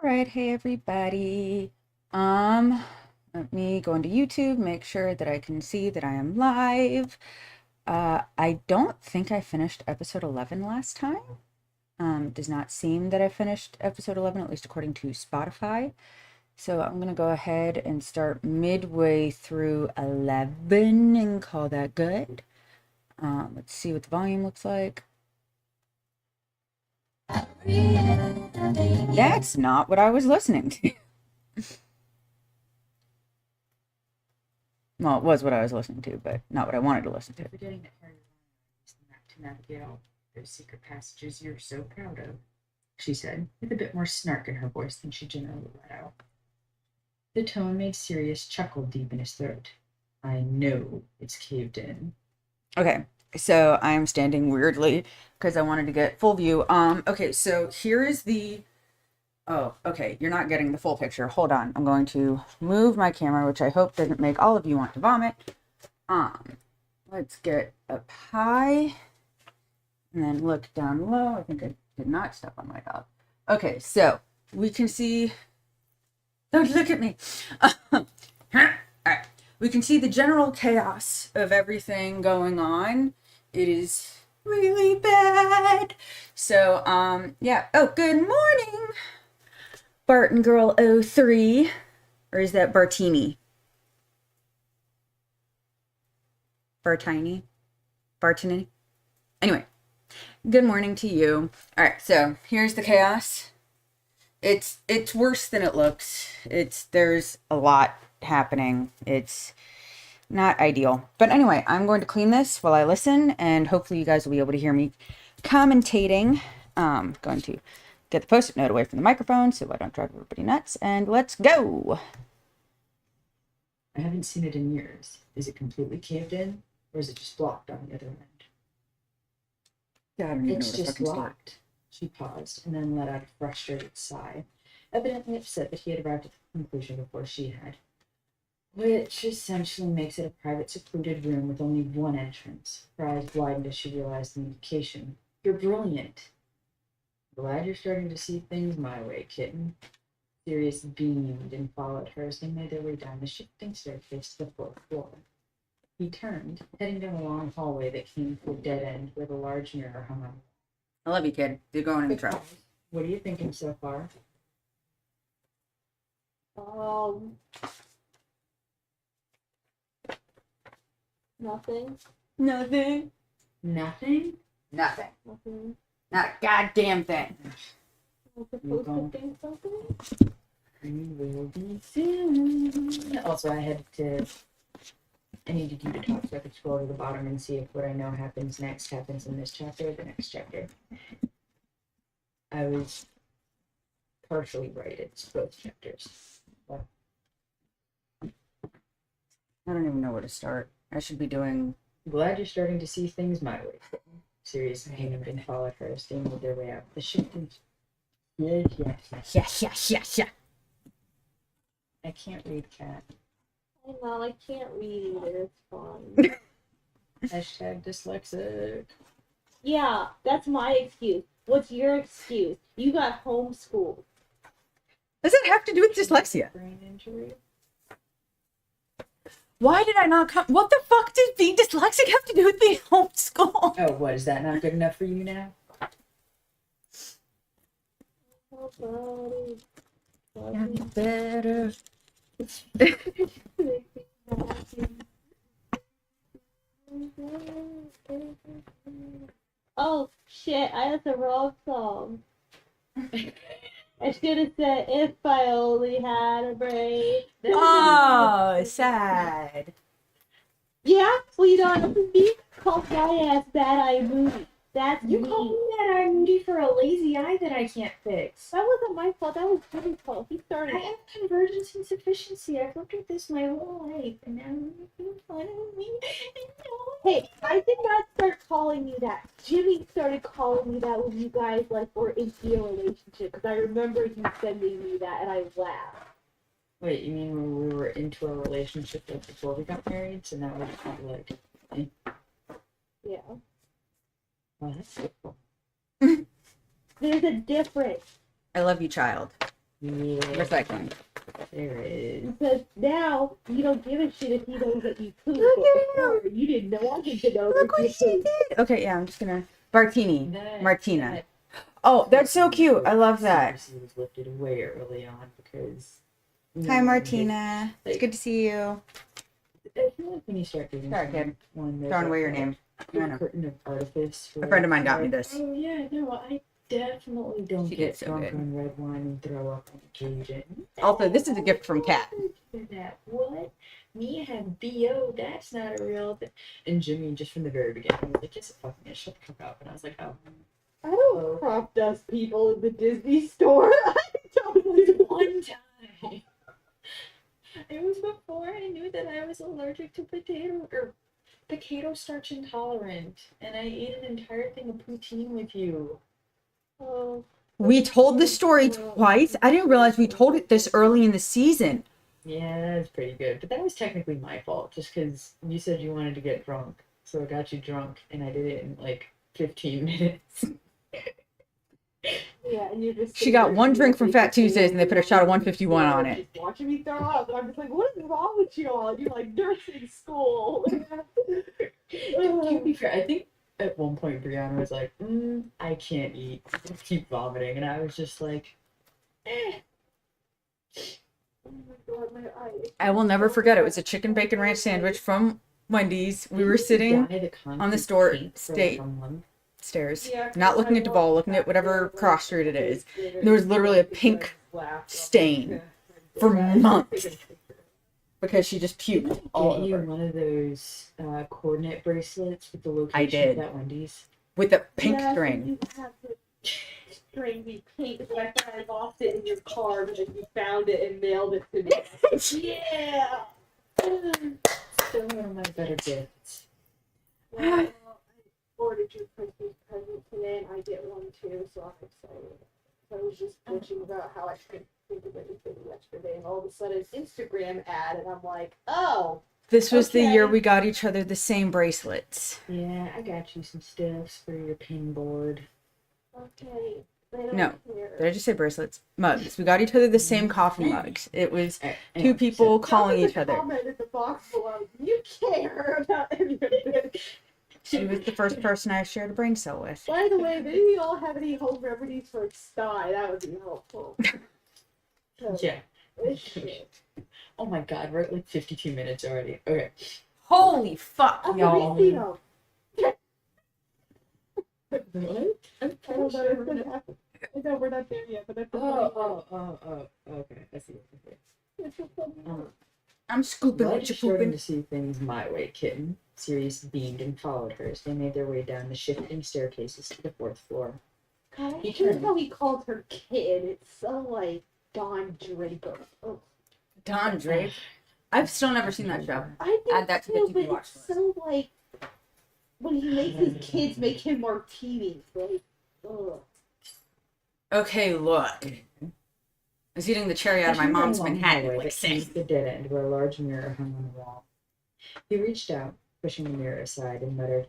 Right, hey everybody. Let me go into YouTube, make sure that I can see that I am live. I don't think I finished episode 11 last time. It does not seem that I finished episode 11, at least according to Spotify. So I'm gonna go ahead and start midway through 11 and call that good. Let's see what the volume looks like. That's not what I was listening to. Well, it was what I was listening to, but not what I wanted to listen to. Forgetting that Harry used the map to navigate all those secret passages you're so proud of, she said, with a bit more snark in her voice than she generally let out. The tone made Sirius chuckle deep in his throat. I know it's caved in. Okay, so I'm standing weirdly because I wanted to get full view. Okay, so here is the... Oh, okay, you're not getting the full picture. Hold on. I'm going to move my camera, which I hope doesn't make all of you want to vomit. Let's get up high and then look down low. I think I did not step on my dog. Okay, so we can see... Don't look at me. All right. We can see the general chaos of everything going on. It is really bad. So, yeah. Oh, good morning, Barton Girl 03. Or is that Bartini? Bartini? Bartini? Anyway, good morning to you. All right, so here's the chaos. It's worse than it looks. There's a lot happening. It's not ideal. But anyway, I'm going to clean this while I listen, and hopefully you guys will be able to hear me commentating. Going to get the post-it note away from the microphone so I don't drive everybody nuts, and let's go. I haven't seen it in years. Is it completely caved in, or is it just blocked on the other end? Yeah, I don't even It's know where to just fucking start. locked. She paused and then let out a frustrated sigh, evidently upset that he had arrived at the conclusion before she had. Which essentially makes it a private, secluded room with only one entrance. Her eyes widened as she realized the indication. You're brilliant. Glad you're starting to see things my way, kitten. Sirius beamed and followed her as they made their way down the shifting staircase to the fourth floor. He turned, heading down a long hallway that came to a dead end where the large mirror hung on. I love you, kid. You're going in the truck. What are you thinking so far? Nothing. Nothing. Nothing? Nothing. Nothing. Not a goddamn thing. I'm supposed to think something. We will be soon. Also, I needed you to talk so I could scroll to the bottom and see if what I know happens next happens in this chapter or the next chapter. I was partially right. It's both chapters. But I don't even know where to start. I should be doing... glad you're starting to see things my way. Sirius beamed and followed her as they made their way out. The shifting... Yeah. I can't read cat. I know, I can't read either. It's fun. Hashtag dyslexic. Yeah, that's my excuse. What's your excuse? You got homeschooled. Does it have to do with dyslexia? Brain injury. Why did I not come? What the fuck does being dyslexic have to do with being homeschooled? Oh, what? Is that not good enough for you now? Oh, Better. oh shit, I had the wrong song. I should have said if I only had a brain. Oh, sad. Yeah, well you don't have to be called my ass Bad Eye Moody. That's You me. called me that eye moody for a lazy eye that I can't fix. That wasn't my fault. That was Jimmy's fault. He started. I have convergence insufficiency. I've looked at this my whole life, and now you're making fun of me. Hey, I did not start calling you that. Jimmy started calling me that when you guys were into a relationship. Because I remember you sending me that, and I laughed. Wait, you mean when we were into a relationship before we got married? So now we're just kind of like, Yeah. well, that's cool. There's a difference. I love you, child. Yeah, Recycling. there is. Because now you don't give a shit if he knows that you poop. Look But at before, you didn't want him to know Look that you what she poop. did. Okay, yeah, I'm just gonna Martini. Martina. That Oh, that's so cute. I love that. seriously was lifted way early on because. Hi, Martina. It's good to see you. I feel like when you start doing Sorry, kid. one there's Throwing like away your a name. I know. curtain of artifice. A friend of mine got me this. Oh yeah, no, I definitely don't She get did so drunk good. on red wine and throw up on occasion. Also, this is a gift from Kat. What? Me have BO? That's not a real thing. And Jimmy, just from the very beginning, was like, "Yes, fucking it, shut the fuck up." And I was like, "Oh." I don't crop dust people in the Disney store. I don't do One time. It was before I knew that I was allergic to potato starch intolerant, and I ate an entire thing of poutine with you. Oh, We told the story twice. I didn't realize we told it this early in the season. Yeah, that's pretty good. But that was technically my fault, just because you said you wanted to get drunk, so I got you drunk, and I did it in like 15 minutes. yeah, and you're just. She got one drink from Fat Tuesdays and they put a shot of 151 on it. Just watching me throw up. I'm just like, what is wrong with you all? You're like nursing school. To be fair, I think at one point Brianna was like, I can't eat. I keep vomiting. And I was just like, eh. Oh my God, my eye. I will never forget. It was a chicken bacon ranch sandwich from Wendy's. We were sitting on the store stairs, Yeah, not looking at Duval, looking at whatever cross street it is. And there was literally a pink stain for months because she just puked all Get you over one of those coordinate bracelets with the location I did. of that Wendy's. with a pink Yes, string. You have to string be pink, but I thought I lost it in your car, but then you found it and mailed it to me. Yeah. Still one of my better gifts. Well, I ordered your Christmas present today, and I get one too, so I'm excited. So I was just bitching about how I couldn't think of anything yesterday, and all of a sudden, Instagram ad, and I'm like, oh. This was the year Okay. we got each other the same bracelets. Yeah, I got you some stuffs for your pin board. Okay. I don't No. care. Did I just say bracelets? Mugs. We got each other the same coffee mugs. It was two Anyway, people That calling was each a other. comment in the box below. You care about any of this. She was the first person I shared a brain cell with. By the way, maybe you all have any home remedies for sty. That would be helpful. So, Yeah. this shit. Oh my god, we're at like 52 minutes already. Okay. Holy fuck, I've y'all. already seen them. What? I'm I don't know sure if we're that not- happened. I know we're not there yet, but that's Okay. I see. It's a funny one. I'm scooping While what you starting pooping. to see things my way, kitten. Sirius beamed and followed her as they made their way down the shifting staircases to the 4th floor. God, I He hate turned. how he called her kid. It's so like Don Draper. Oh, Don Drape. I've still never seen that show. I think Add that to the too, TV but watch it's so like when he makes his kids make him martinis. Like, ugh. Okay, look. I was eating the cherry out of my mom's Manhattan That like came saying. to the dead end where a large mirror hung on the wall. He reached out, pushing the mirror aside, and muttered,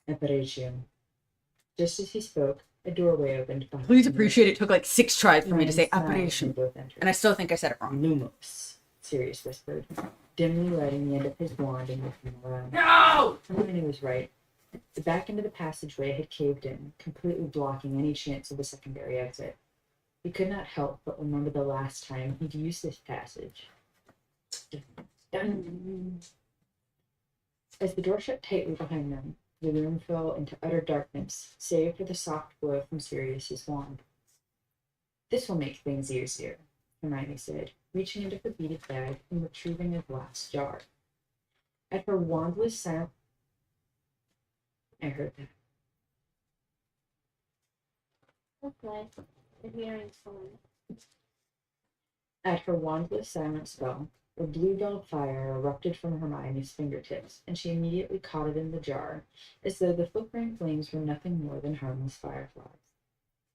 "Apparition." Just as he spoke, a doorway opened behind Please him. appreciate it took like 6 tries for me to say Ryan sighed as they operation. both entered. And I still think I said it wrong. Lumos, Sirius whispered, dimly lighting the end of his wand and looking around. No! Hermione was right. The back end of the passageway had caved in, completely blocking any chance of a secondary exit. He could not help but remember the last time he'd used this passage. As the door shut tightly behind them, the room fell into utter darkness, save for the soft glow from Sirius's wand. "This will make things easier," Hermione said, reaching into her beaded bag and retrieving a glass jar. At her wandless sound, I heard that. Okay. The hearing's fine. At her wandless silent spell, a bluebell fire erupted from Hermione's fingertips, and she immediately caught it in the jar, as though the flickering flames were nothing more than harmless fireflies.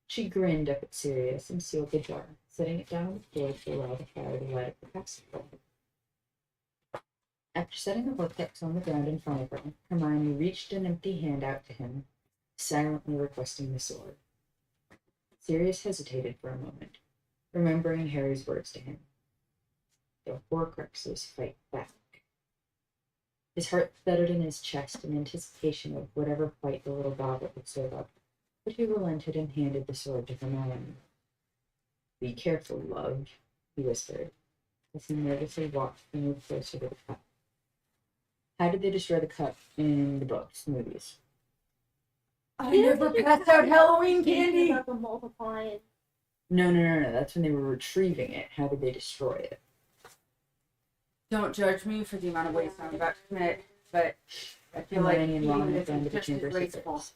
She grinned up at Sirius and sealed the jar, setting it down on the floor to allow the fire to light up the passageway. After setting the Horcrux on the ground in front of her, Hermione reached an empty hand out to him, silently requesting the sword. Sirius hesitated for a moment, remembering Harry's words to him. The Horcruxes fight back. His heart thudded in his chest in anticipation of whatever fight the little goblet would serve up, but he relented and handed the sword to Hermione. "Be careful, love," he whispered, as he nervously walked and moved closer to the cup. How did they destroy the cup in the books, movies? I never passed out Halloween candy. About the multiplying. No. That's when they were retrieving it. How did they destroy it? Don't judge me for the amount of waste I'm about to commit, but I feel like Hermione and Ron eating went this down to is the just as chamber wasteful. secrets.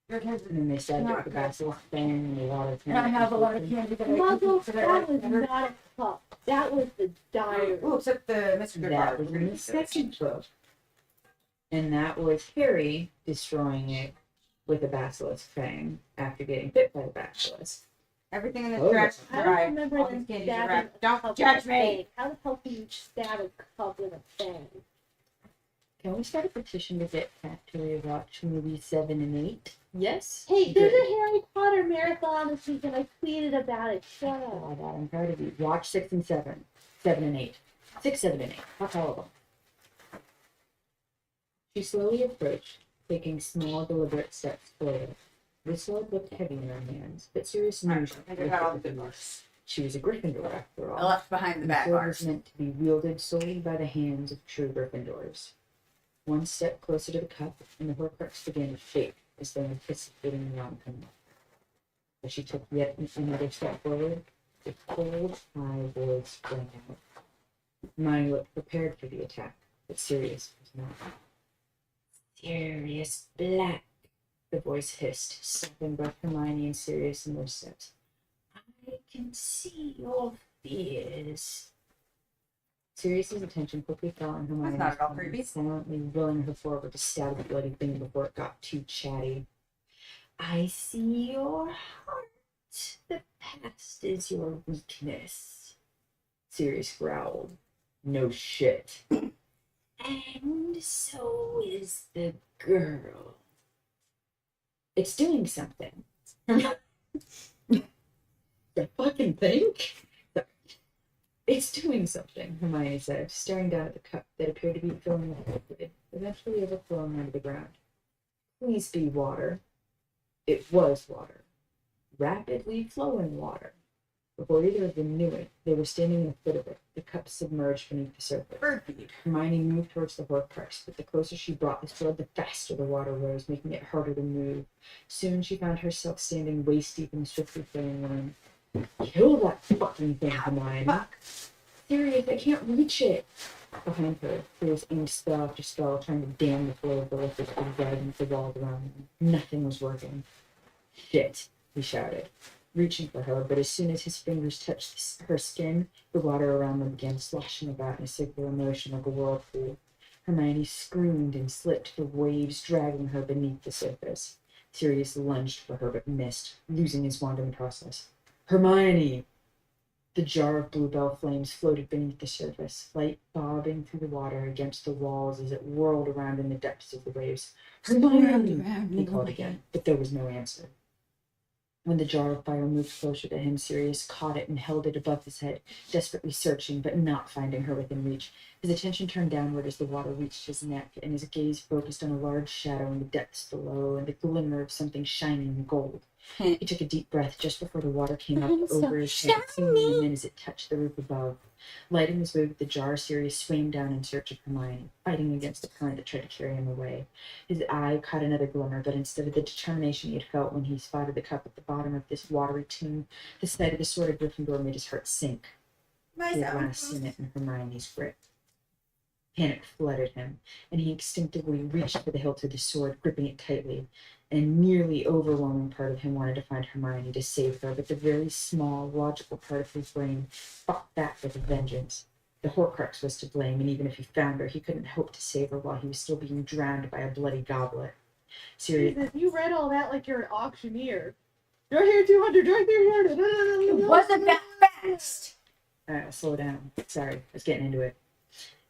And then they stabbed it with the basilisk fang and the water. And I have a lot of candy that I Muggle, can that was not a cup. That was the diary. Oh, except the Mr. Goodbar. That was in the second book. And that was Harry destroying it with a basilisk fang after getting bit by the basilisk. Everything in this Oh. trash is I don't dry. remember All them these candies are stabbing wrapped. a Don't cup judge with a me. fang. How the hell can you stab a cup with a fang? Can we start a petition to get Cat to rewatch movies 7 and 8? Yes? Hey, there's Good. a Harry Potter marathon this week, and I tweeted about it. Shut up. Oh, God, I'm proud of you. Watch 6 and 7. 7 and 8. 6, 7, and 8. Watch all of them. She slowly approached, taking small, deliberate steps forward. The sword looked heavy in her hands, but Sirius knew I think I got all the good was ones. she was a Gryffindor after I all. left behind the The back sword was bars. meant to be wielded solely by the hands of true Gryffindors. One step closer to the cup, and the Horcrux began to shake as though anticipating the outcome. As she took yet another step forward, a cold high voice sprang out. Hermione looked prepared for the attack, but Sirius was not. "Sirius Black," the voice hissed, stopping both Hermione and Sirius in their steps. "I can see your fears." Sirius's attention quickly fell on Hermione, not at all creepy. silently willing her forward to stab the bloody thing before it got too chatty. "I see your heart. The past is your weakness," Sirius growled. "No shit." "And so is the girl. It's doing something." The fucking thing? "It's doing something," Hermione said, staring down at the cup that appeared to be filling with liquid, eventually overflowing onto the ground. "Please be water." It was water. Rapidly flowing water. Before either of them knew it, they were standing in the foot of it, the cup submerged beneath the surface. Bird feed. Hermione moved towards the Horcrux, but the closer she brought the sword, the faster the water rose, making it harder to move. Soon she found herself standing waist-deep in the swiftly flowing room. "Kill that fucking thing, Hermione." Fuck. "Sirius, I can't reach it." Behind her, Sirius aimed spell after spell, trying to dam the flow of the liquid that was driving the walls around them. Nothing was working. "Shit," he shouted, reaching for her, but as soon as his fingers touched her skin, the water around them began sloshing about in a circular motion like a whirlpool. Hermione screamed and slipped, the waves dragging her beneath the surface. Sirius lunged for her but missed, losing his wand in the process. "Hermione!" The jar of bluebell flames floated beneath the surface, light bobbing through the water against the walls as it whirled around in the depths of the waves. "Hermione!" he called again, but there was no answer. When the jar of fire moved closer to him, Sirius caught it and held it above his head, desperately searching, but not finding her within reach. His attention turned downward as the water reached his neck, and his gaze focused on a large shadow in the depths below and the glimmer of something shining in gold. He took a deep breath just before the water came up over his head, singing in as it touched the roof above. Lighting his way with the jar, Sirius swam down in search of Hermione, fighting against the current that tried to carry him away. His eye caught another glimmer, but instead of the determination he had felt when he spotted the cup at the bottom of this watery tomb, the sight of the sword of Gryffindor made his heart sink. He had last seen it in Hermione's grip. Panic flooded him, and he instinctively reached for the hilt of the sword, gripping it tightly. An nearly overwhelming part of him wanted to find Hermione to save her, but the very small, logical part of his brain fought back with a vengeance. The Horcrux was to blame, and even if he found her, he couldn't hope to save her while he was still being drowned by a bloody goblet. Sirius, Jesus, you read all that like you're an auctioneer. Right here, 200, right there, It wasn't that fast. slow down. Sorry, I was getting into it.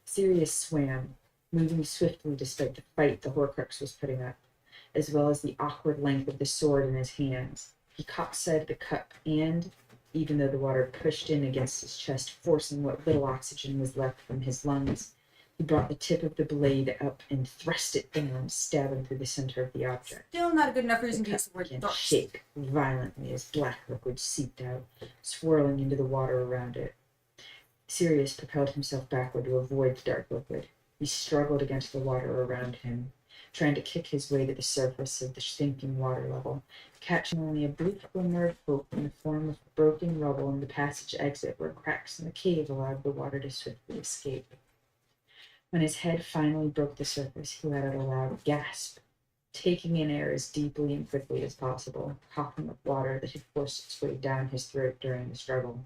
Sirius swam, moving swiftly despite the fight the Horcrux was putting up, as well as the awkward length of the sword in his hands. He caught sight of the cup and, even though the water pushed in against his chest, forcing what little oxygen was left from his lungs, he brought the tip of the blade up and thrust it down, stabbing through the center of the object. Still not a good enough reason The to use cup the word began to thrust. shake violently as black liquid seeped out, swirling into the water around it. Sirius propelled himself backward to avoid the dark liquid. He struggled against the water around him, trying to kick his way to the surface of the sinking water level, catching only a brief glimmer of hope in the form of broken rubble in the passage exit where cracks in the cave allowed the water to swiftly escape. When his head finally broke the surface, he let out a loud gasp, taking in air as deeply and quickly as possible, coughing up water that had forced its way down his throat during the struggle.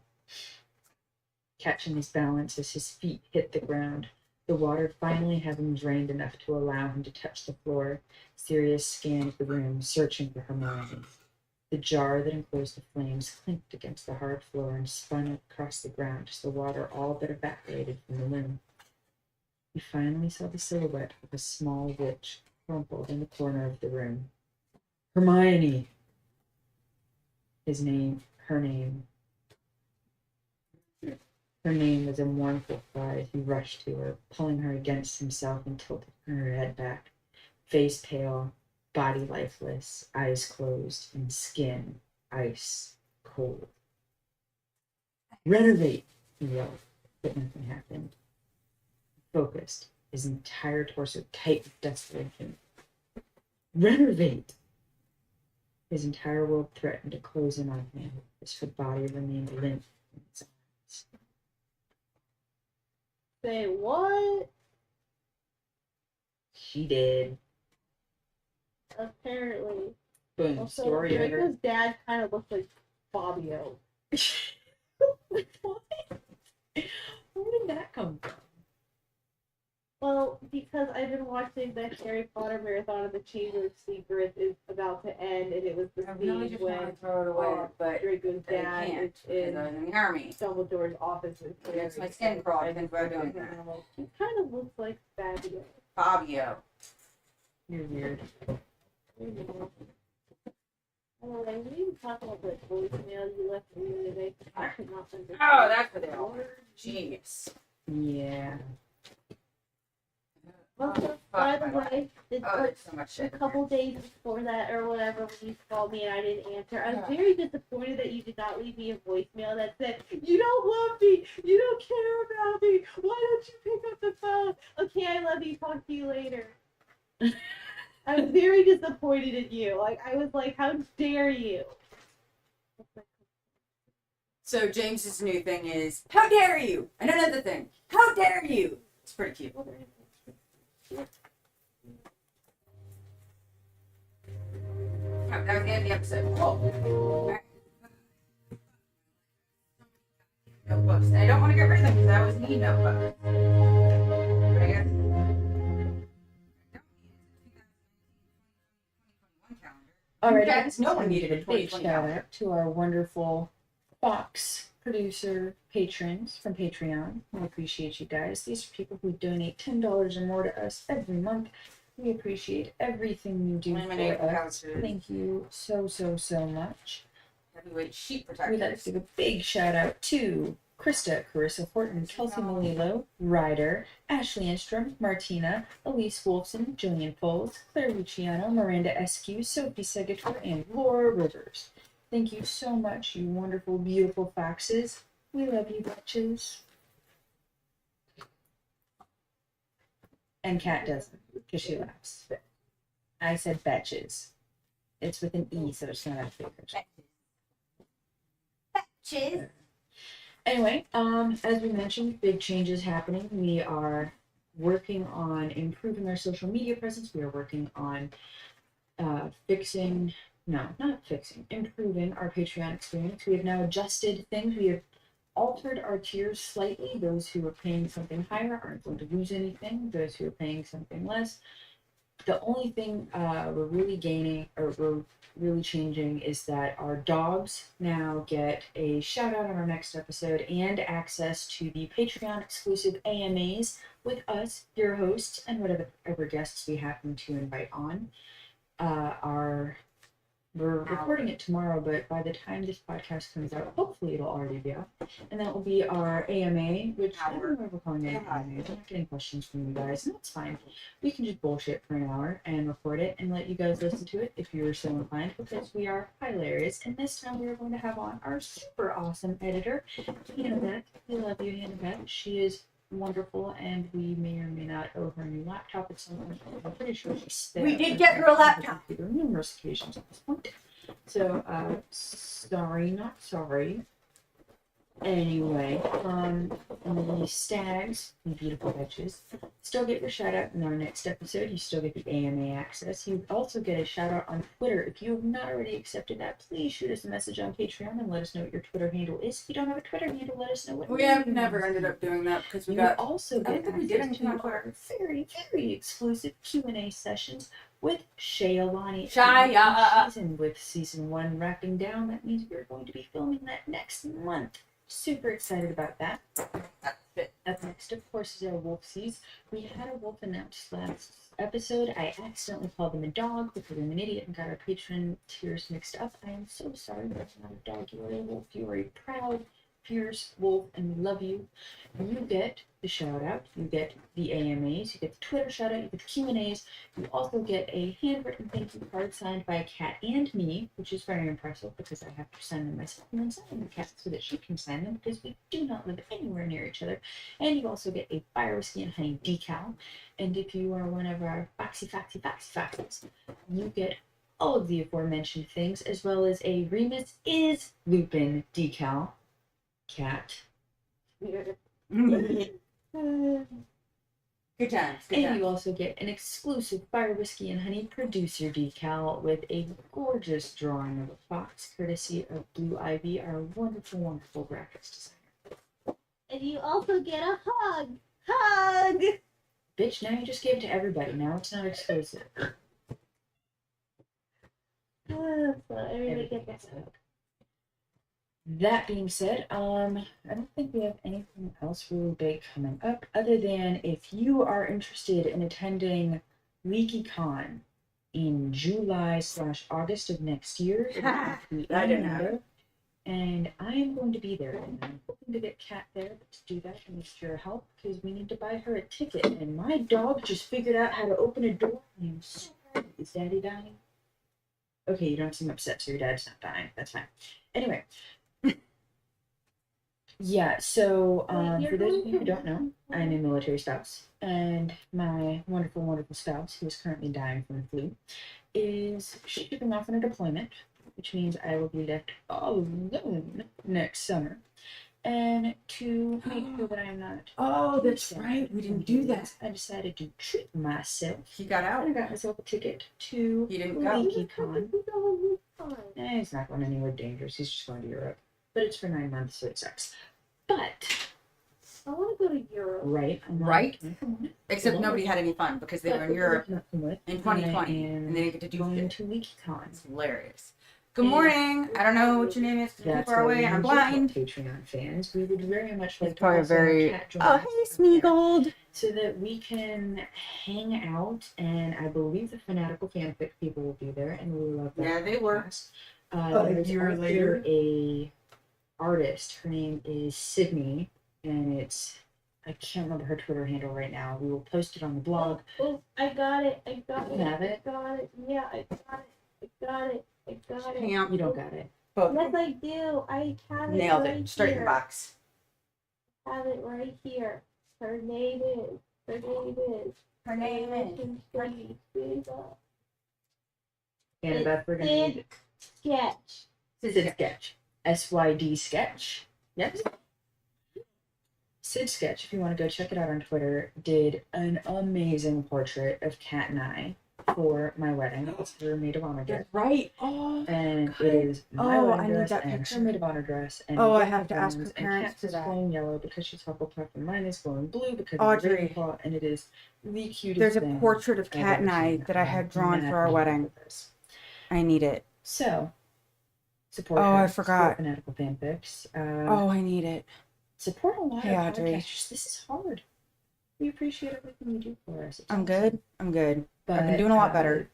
Catching his balance as his feet hit the ground, the water finally having drained enough to allow him to touch the floor, Sirius scanned the room, searching for Hermione. The jar that enclosed the flames clinked against the hard floor and spun across the ground as the water all but evaporated from the room. He finally saw the silhouette of a small witch crumpled in the corner of the room. Hermione! Her name was a mournful cry as he rushed to her, pulling her against himself and tilting her head back, face pale, body lifeless, eyes closed, and skin ice cold. Renovate, he yelled, but nothing happened. Focused, his entire torso tight with desperation. Renovate! His entire world threatened to close in on him as her body remained limp in its arms. Say what? She did. Apparently. Boom. Also, Story over. Draco's dad kind of looks like Fabio. What? Where did that come from? Well, because I've been watching the Harry Potter marathon and the Chamber of Secrets is about to end, and it was the I really scene just want when to throw it away, but Draco's they dad can't is because in of the army. Dumbledore's office. And Makes my skin crawl to think about doing that. He kind of looks like Fabio. Fabio. You're weird. Oh, I didn't even talk about the voicemail you left me today. I could not understand. Oh, that's what they are. Genius. Yeah. Also, by the way, Oh, there's so much a shit. couple days before that or whatever, when you called me and I didn't answer, I was very disappointed that you did not leave me a voicemail that said, "You don't love me, you don't care about me, why don't you pick up the phone? Okay, I love you, talk to you later." I was very disappointed in you. Like, I was like, how dare you? So James's new thing is, how dare you? And another thing, how dare you? It's pretty cute. Oh, that was the end of the episode. Cool. Alright. Notebooks. And I don't want to get rid of them because I always need notebooks. But I guess. Alright, Yes, no one needed a big 2020 shout calendar. out to our wonderful Fox producer patrons from Patreon. We appreciate you guys. These are people who donate $10 or more to us every month. We appreciate everything you do Laminate for us. couches. Thank you so much. Heavyweight sheet We'd like to protectors. give a big shout out to Krista, Carissa Horton, Kelsey Malilo, Ryder, Ashley Enstrom, Martina, Elise Wolfson, Jillian Foles, Claire Luciano, Miranda Eskew, Sophie Segator, and Laura Rivers. Thank you so much, you wonderful, beautiful foxes. We love you, bitches. And Kat doesn't, because she laughs. I said betches. It's with an E, so it's not a figure. Cheers. Anyway, as we mentioned, big changes happening. We are working on improving our social media presence. We are working on improving our Patreon experience. We have now adjusted things. We have altered our tiers slightly. Those who are paying something higher aren't going to lose anything. Those who are paying something less. The only thing we're really changing is that our dogs now get a shout out on our next episode and access to the Patreon exclusive AMAs with us, your hosts, and whatever guests we happen to invite on. Our We're recording it tomorrow, but by the time this podcast comes out, hopefully it'll already be up. And that will be our AMA, which I don't know why we're calling it an AMA. We're not getting questions from you guys, and that's fine. We can just bullshit for an hour and record it and let you guys listen to it if you're so inclined, because we are hilarious. And this time we are going to have on our super awesome editor, Hannah Beth. We love you, Hannah Beth. She is wonderful, and we may or may not owe her a new laptop at some point. I'm pretty sure We did get her a laptop. Numerous occasions at this point. So, sorry, not sorry. Anyway, the stags, you beautiful bitches, still get your shout out in our next episode. You still get the AMA access. You also get a shout out on Twitter. If you have not already accepted that, please shoot us a message on Patreon and let us know what your Twitter handle is. If you don't have a Twitter handle, let us know what. We have never ended up doing that because we got. Also I don't get think we did access anything on to Twitter. our very, very exclusive Q&A sessions with Shaylani. Shaya. Season with season 1 wrapping down. That means we're going to be filming that next month. Super excited about that. Up next, of course, is our Wolfsies. We had a wolf announced last episode. I accidentally called them a dog because I'm an idiot and got our patron tiers mixed up. I am so sorry. That's not a dog. You are a wolf. You are a proud, fierce wolf, and we love you. You get the shout out. You get the AMAs. You get the Twitter shout out. You get the Q&As. You also get a handwritten thank you card signed by a cat and me, which is very impressive because I have to sign them myself and then sign them the cat so that she can sign them because we do not live anywhere near each other. And you also get a Firewhisky and Honey decal. And if you are one of our foxy, you get all of the aforementioned things, as well as a Remus is Lupin decal. Cat. Good times. Good And times. you also get an exclusive Firewhisky and Honey producer decal with a gorgeous drawing of a fox, courtesy of Blue Ivy, our wonderful, wonderful graphics designer. And you also get a hug. Hug. Bitch, now you just gave it to everybody. Now it's not exclusive. So everybody get this hug. That being said, I don't think we have anything else really big coming up, other than if you are interested in attending LeakyCon in July/August of next year. It will have to be I in didn't know. Orlando, and I am going to be there, and I'm hoping to get Kat there. But to do that, I need your help because we need to buy her a ticket. And my dog just figured out how to open a door. I am so happy. Is Daddy dying? Okay, you don't seem upset, so your dad's not dying. That's fine. Anyway. Yeah, so for those of you who don't know, I'm a military spouse, and my wonderful, wonderful spouse, who is currently dying from the flu, is shipping off on a deployment, which means I will be left all alone next summer. And to make sure that I'm not. Oh, that's right. We didn't do that. I decided to treat myself. He got out. I got myself a ticket to He didn't go. LeakyCon. He's not going anywhere dangerous. He's just going to Europe. But it's for 9 months, so it sucks. But I want to go to Europe. right. Except nobody had any fun because they were in Europe in 2020 and they didn't get to do going it. to LeakyCon. It's hilarious. Good morning. I don't know what your name is because I'm too far away and I'm blind. Patreon fans, we would very much like It's probably also have very. Kat join Oh, us hey, up there, Smeagol. so that we can hang out, and I believe the Fanatical Fanfic people will be there, and we will love that. Yeah, they were. There's year also later. a artist. Her name is Sydney, and I can't remember her Twitter handle right now. We will post it on the blog. Oh, I got it. I got it. You have it? I got it. Yeah, I got it. I got it. I got it. Camp. You don't got it. Both. Yes, I do. I have it. Nailed right it. Straight in the here. box. I have it right here. Her name is. Her name is. Her name is. And Beth, we're gonna need Sketch. Sid Sketch. SYD Sketch. Yep. Sid Sketch, if you want to go check it out on Twitter, did an amazing portrait of Kat and I for my wedding. It's her maid of honor dress. Right. Oh. And God. it is my Oh, wedding I need dress that and picture. her maid of honor dress. And Oh, I both have of to ask them's, her parents and for Kat's that. is glowing yellow because she's Hufflepuff, and mine is glowing blue because Audrey. it's Ravenclaw, and it is the cutest There's a thing portrait of I've Kat and ever I seen. that I I'm had drawn mad for our mad wedding. with this. I need it. So, support Oh, her, I forgot. support Fanatical Fanfics. Oh, I need it. Support a lot Hey, of Audrey. podcasters. This is hard. We appreciate everything you do for us. It's I'm awesome. good. I'm good. But, I've been doing a lot better.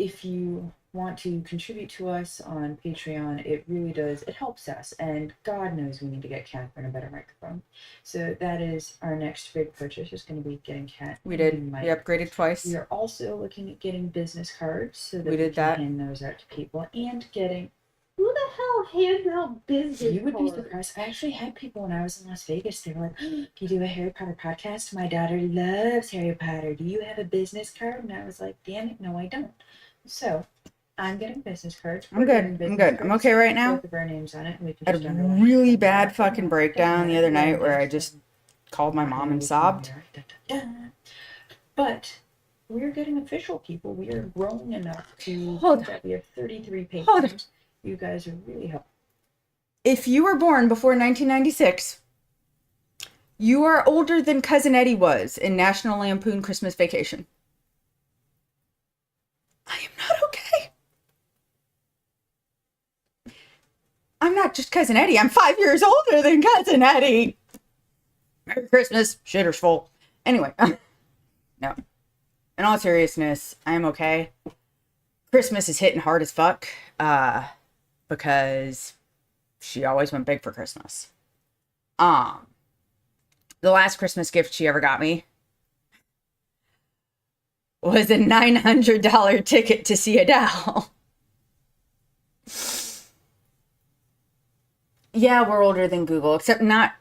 if you want to contribute to us on Patreon, it really does. It helps us, and God knows we need to get Catherine a better microphone. So that is our next big purchase. Is going to be getting Cat. We did. We upgraded twice. We are also looking at getting business cards so that we can that. hand those out to people, and getting. Who the hell hands out business You would be cards? surprised. I actually had people when I was in Las Vegas. They were like, "Do you do a Harry Potter podcast? My daughter loves Harry Potter. Do you have a business card?" And I was like, "Damn it, no, I don't." So I'm getting business cards. I'm good. I'm okay right now. Both of our names on it. And we can I had a really bad fucking breakdown the other night where I just called my mom and sobbed. But we're getting official, people. We are growing enough to that we have 33 pages. Hold on. You guys are really helpful. If you were born before 1996, you are older than Cousin Eddie was in National Lampoon Christmas Vacation. I am not okay. I'm not just Cousin Eddie. I'm 5 years older than Cousin Eddie. Merry Christmas. Shitter's full. Anyway, no. In all seriousness, I am okay. Christmas is hitting hard as fuck. Because she always went big for Christmas. The last Christmas gift she ever got me was a $900 ticket to see Adele. Yeah, we're older than Google, except not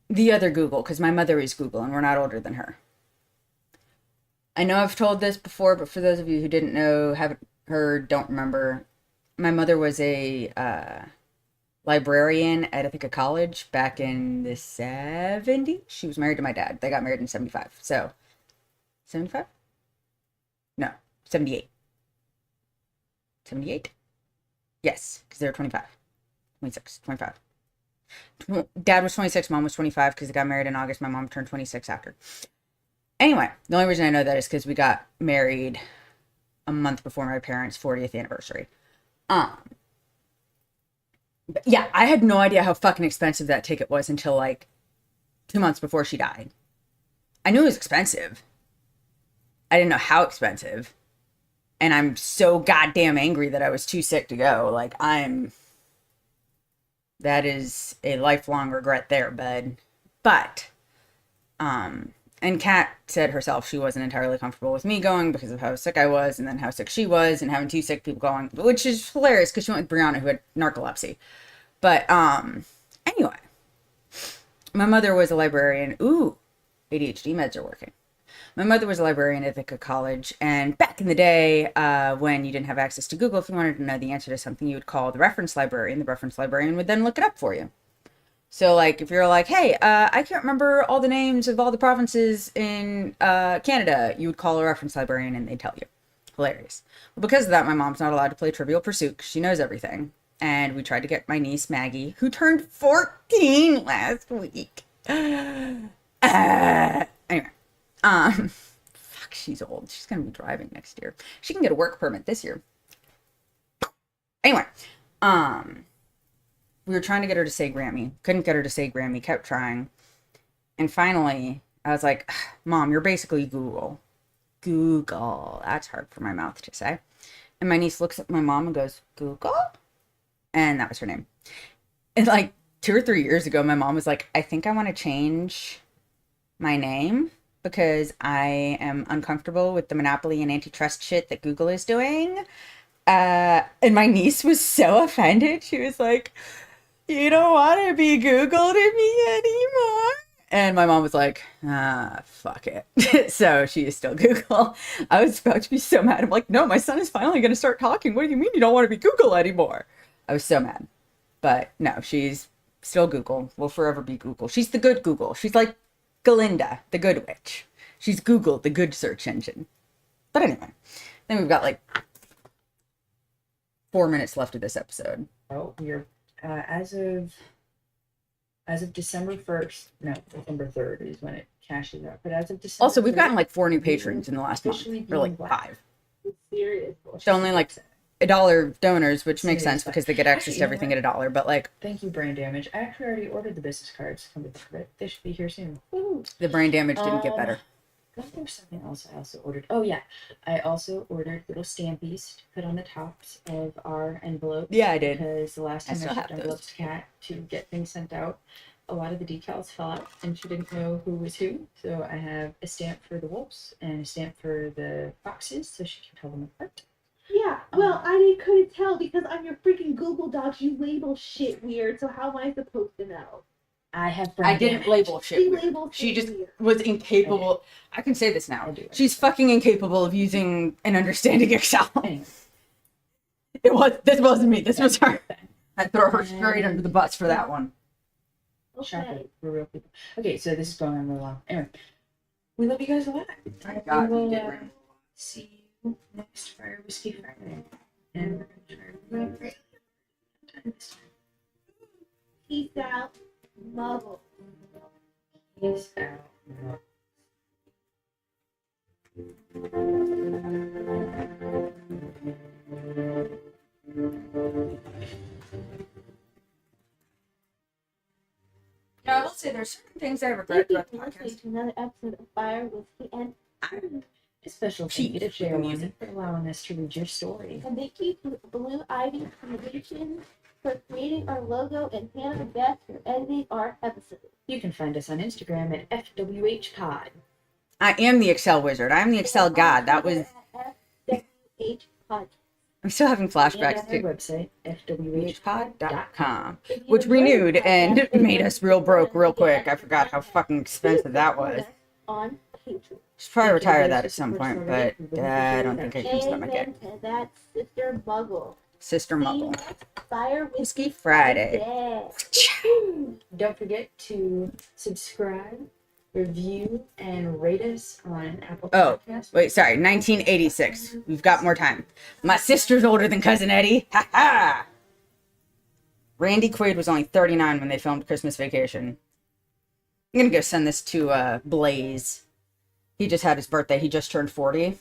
the other Google, because my mother is Google and we're not older than her. I know I've told this before, but for those of you who didn't know, haven't heard, don't remember, my mother was a librarian at Ithaca College back in the 70s. She was married to my dad. They got married in 75. So, 75? No, 78. 78? Yes, because they were 25. 26, 25. Dad was 26, mom was 25 because they got married in August. My mom turned 26 after. Anyway, the only reason I know that is because we got married a month before my parents' 40th anniversary. But yeah, I had no idea how fucking expensive that ticket was until like 2 months before she died. I knew it was expensive. I didn't know how expensive. And I'm so goddamn angry that I was too sick to go. Like, that is a lifelong regret there, bud. But, and Kat said herself she wasn't entirely comfortable with me going because of how sick I was and then how sick she was and having two sick people going, which is hilarious because she went with Brianna who had narcolepsy. But, anyway, my mother was a librarian. Ooh, ADHD meds are working. My mother was a librarian at Ithaca College, and back in the day, when you didn't have access to Google, if you wanted to know the answer to something, you would call the reference librarian. The reference librarian would then look it up for you. So, like, if you're like, hey, I can't remember all the names of all the provinces in Canada, you would call a reference librarian and they'd tell you. Hilarious. Well, because of that, my mom's not allowed to play Trivial Pursuit because she knows everything. And we tried to get my niece, Maggie, who turned 14 last week. Anyway, fuck, she's old. She's going to be driving next year. She can get a work permit this year. Anyway, we were trying to get her to say Grammy. Couldn't get her to say Grammy. Kept trying. And finally, I was like, Mom, you're basically Google. Google. That's hard for my mouth to say. And my niece looks at my mom and goes, Google? And that was her name. And like 2 or 3 years ago, my mom was like, I think I want to change my name because I am uncomfortable with the monopoly and antitrust shit that Google is doing. And my niece was so offended. She was like, you don't want to be Google to me anymore. And my mom was like, fuck it. So she is still Google. I was about to be so mad. I'm like, no, my son is finally going to start talking. What do you mean you don't want to be Google anymore? I was so mad. But no, she's still Google. Will forever be Google. She's the good Google. She's like Galinda, the good witch. She's Google, the good search engine. But anyway, then we've got like 4 minutes left of this episode. Oh, we're as of December 1st, no, December 3rd is when it cashes out. But as of December Also, we've 3rd, gotten like 4 new patrons in the last month. Or like 5. Serious. It's only like $1 donors, which makes sense because they get access to everything at $1. But like, thank you, Brain Damage. I actually already ordered the business cards. They should be here soon. Woo. the brain damage didn't get better. There's something else I also ordered. Oh yeah, I also ordered little stampies to put on the tops of our envelopes. Yeah, I did. Because the last I time I still shipped have envelopes to Kat to get things sent out, a lot of the decals fell out, and she didn't know who was who. So I have a stamp for the wolves and a stamp for the foxes, so she can tell them apart. Yeah, well, I couldn't tell because on your freaking Google Docs you label shit weird. So how am I supposed to know? I have. I didn't label shit. She weird. labeled She things just weird. was incapable. I can say this now. I do. She's fucking incapable of using and understanding Excel. Anyway, This wasn't me. This was her. thing. I throw her straight under the bus for that one. Chocolate for real people. Okay, so this is going on really long. Anyway, we love you guys a lot. Thank God we we will did ring. see you next Firewhisky Friday. And we're going to try to this time. Peace out, mother. Peace out. Yeah, I will say there's certain things I regret Thank you about the for listening podcast. to another episode of Fire, Whiskey, and Iron. A special thank you to Fairwhisky for allowing us to read your story. And thank you to Blue Ivy Communications for creating our logo and Hannah Beth for editing our episode. You can find us on Instagram at FWHPod. I am the Excel wizard. I'm the Excel god. That was. FWH Podcast. I'm still having And flashbacks on our to website, FWHpod.com, which renewed and made us real broke real quick. I forgot how fucking expensive that was. On Patreon. Should probably retire that at some point, but I don't think I can stomach it. Amen to that, Sister Muggle. Sister See you Muggle. next Fire Whiskey Whiskey Friday. Friday. Don't forget to subscribe, review, and rate us on Apple Oh, Podcasts. wait, sorry, 1986. We've got more time. My sister's older than Cousin Eddie. Ha ha! Randy Quaid was only 39 when they filmed Christmas Vacation. I'm gonna go send this to Blaze. He just had his birthday. He just turned 40.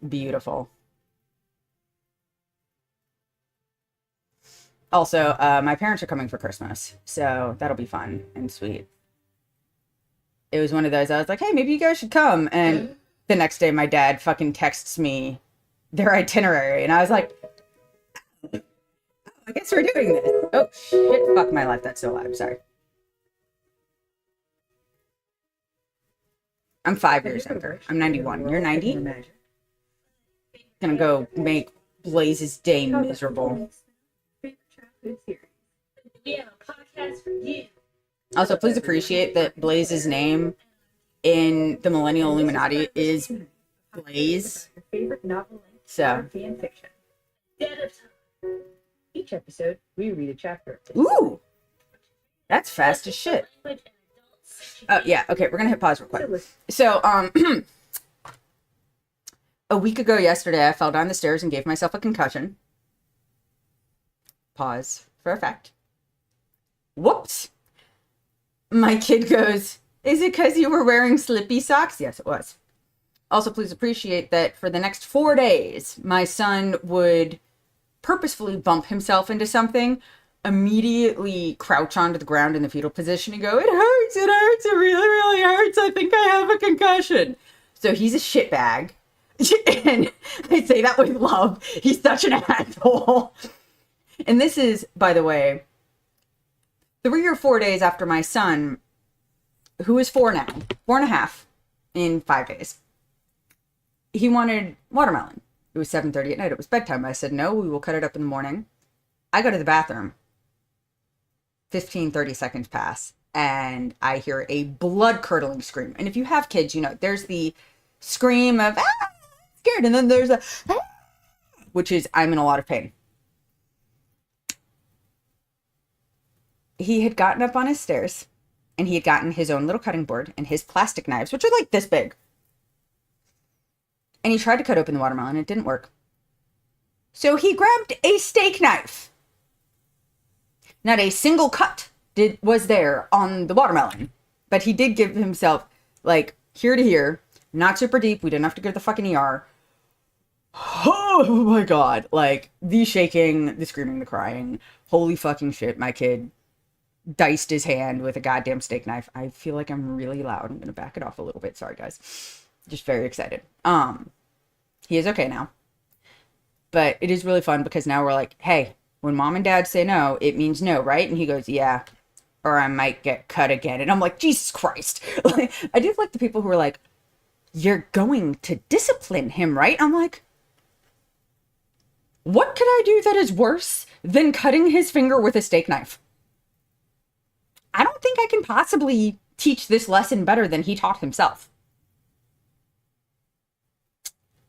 Beautiful. Also, my parents are coming for Christmas, so that'll be fun and sweet. It was one of those, I was like, hey, maybe you guys should come. And the next day, my dad fucking texts me their itinerary, and I was like, I guess we're doing this. Oh, shit, fuck my life, that's so loud, sorry. I'm 5 years younger. I'm 91. You're 90? Gonna go make Blaze's day miserable. Yeah, podcast for you. Also, please appreciate that Blaze's name in the Millennial Illuminati is Blaze. Favorite novel So, fan fiction. Each episode, we read a chapter. ooh, that's fast as shit. Oh, yeah, okay, we're gonna hit pause real quick. So, a week ago yesterday, I fell down the stairs and gave myself a concussion. Pause for effect. Whoops. My kid goes, is it because you were wearing slippy socks? Yes, it was. Also, please appreciate that for the next 4 days, my son would purposefully bump himself into something, immediately crouch onto the ground in the fetal position and go, it hurts, it really, really hurts. I think I have a concussion. So he's a shitbag. And I say that with love. He's such an asshole. And this is, by the way, 3 or 4 days after my son, who is 4 now, 4.5 in 5 days, he wanted watermelon. It was 7:30 at night. It was bedtime. I said, no, we will cut it up in the morning. I go to the bathroom. 15, 30 seconds pass, and I hear a blood-curdling scream. And if you have kids, you know, there's the scream of, ah, scared, and then there's a, ah, which is, I'm in a lot of pain. He had gotten up on his stairs, and he had gotten his own little cutting board and his plastic knives, which are like this big. And he tried to cut open the watermelon. It didn't work. So he grabbed a steak knife. Not a single cut was there on the watermelon. But he did give himself, like, here to here. Not super deep. We didn't have to go to the fucking ER. Oh my God. Like, the shaking, the screaming, the crying. Holy fucking shit. My kid diced his hand with a goddamn steak knife. I feel like I'm really loud. I'm gonna back it off a little bit. Sorry, guys. Just very excited. He is okay now. But it is really fun because now we're like, hey, when mom and dad say no, it means no, right? And he goes, yeah, or I might get cut again. And I'm like, Jesus Christ. Like, I do like the people who are like, you're going to discipline him, right? I'm like, what could I do that is worse than cutting his finger with a steak knife? I don't think I can possibly teach this lesson better than he taught himself.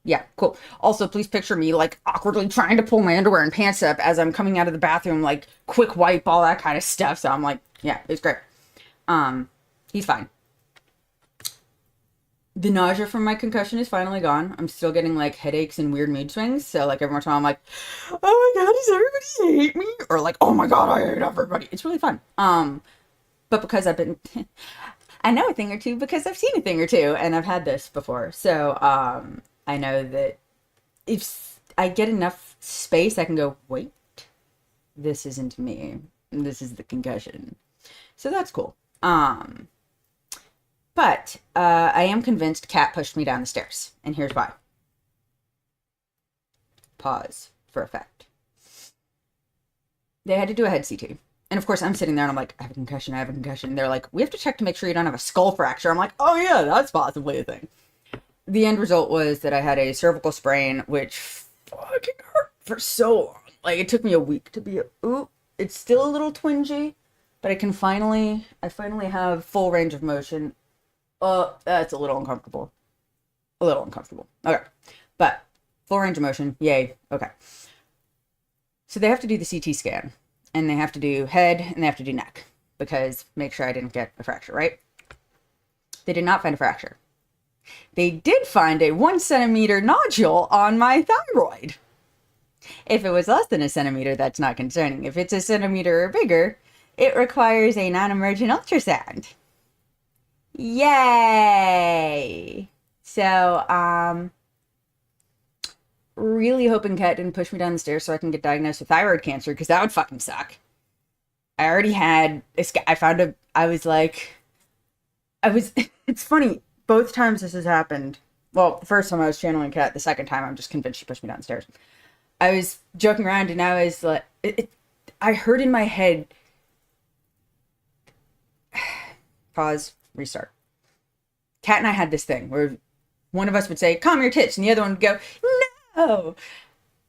Yeah, cool. Also, please picture me like awkwardly trying to pull my underwear and pants up as I'm coming out of the bathroom, like quick wipe, all that kind of stuff. So I'm like, yeah, it's great. He's fine. The nausea from my concussion is finally gone. I'm still getting like headaches and weird mood swings. So like every once in a while I'm like, oh my God, does everybody hate me? Or like, oh my God, I hate everybody. It's really fun. But because I've been, I know a thing or two because I've seen a thing or two and I've had this before. So, I know that if I get enough space, I can go, wait, this isn't me. This is the concussion. So that's cool. But I am convinced Kat pushed me down the stairs. And here's why. Pause for effect. They had to do a head CT. And of course, I'm sitting there and I'm like, I have a concussion, I have a concussion. They're like, we have to check to make sure you don't have a skull fracture. I'm like, oh yeah, that's possibly a thing. The end result was that I had a cervical sprain, which fucking hurt for so long. Like, it took me a week to be, it's still a little twingy, but I finally have full range of motion. That's a little uncomfortable. A little uncomfortable. Okay. But full range of motion. Yay. Okay. So they have to do the CT scan, and they have to do head, and they have to do neck, because make sure I didn't get a fracture, right? They did not find a fracture. They did find a 1 centimeter nodule on my thyroid. If it was less than a centimeter, that's not concerning. If it's a centimeter or bigger, it requires a non-emergent ultrasound. Yay! So, really hoping Kat didn't push me down the stairs so I can get diagnosed with thyroid cancer, because that would fucking suck. I already had, it's funny. Both times this has happened. Well, the first time I was channeling Kat, the second time I'm just convinced she pushed me downstairs. I was joking around and I was like, I heard in my head, pause, restart. Kat and I had this thing where one of us would say, calm your tits, and the other one would go, no.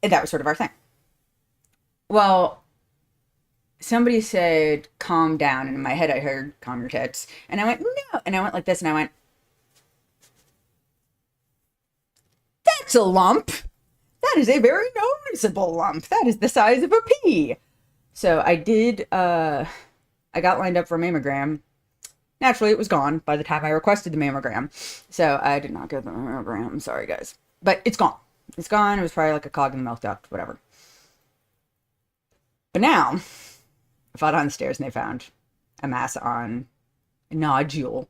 And that was sort of our thing. Well, somebody said, calm down. And in my head, I heard, calm your tits. And I went, no. And I went like this and I went, that's a lump. That is a very noticeable lump. That is the size of a pea. So I did, I got lined up for a mammogram. Naturally, it was gone by the time I requested the mammogram. So I did not get the mammogram. I'm sorry, guys. But it's gone. It's gone. It was probably like a clog in the milk duct, whatever. But now, I fell down the stairs and they found a nodule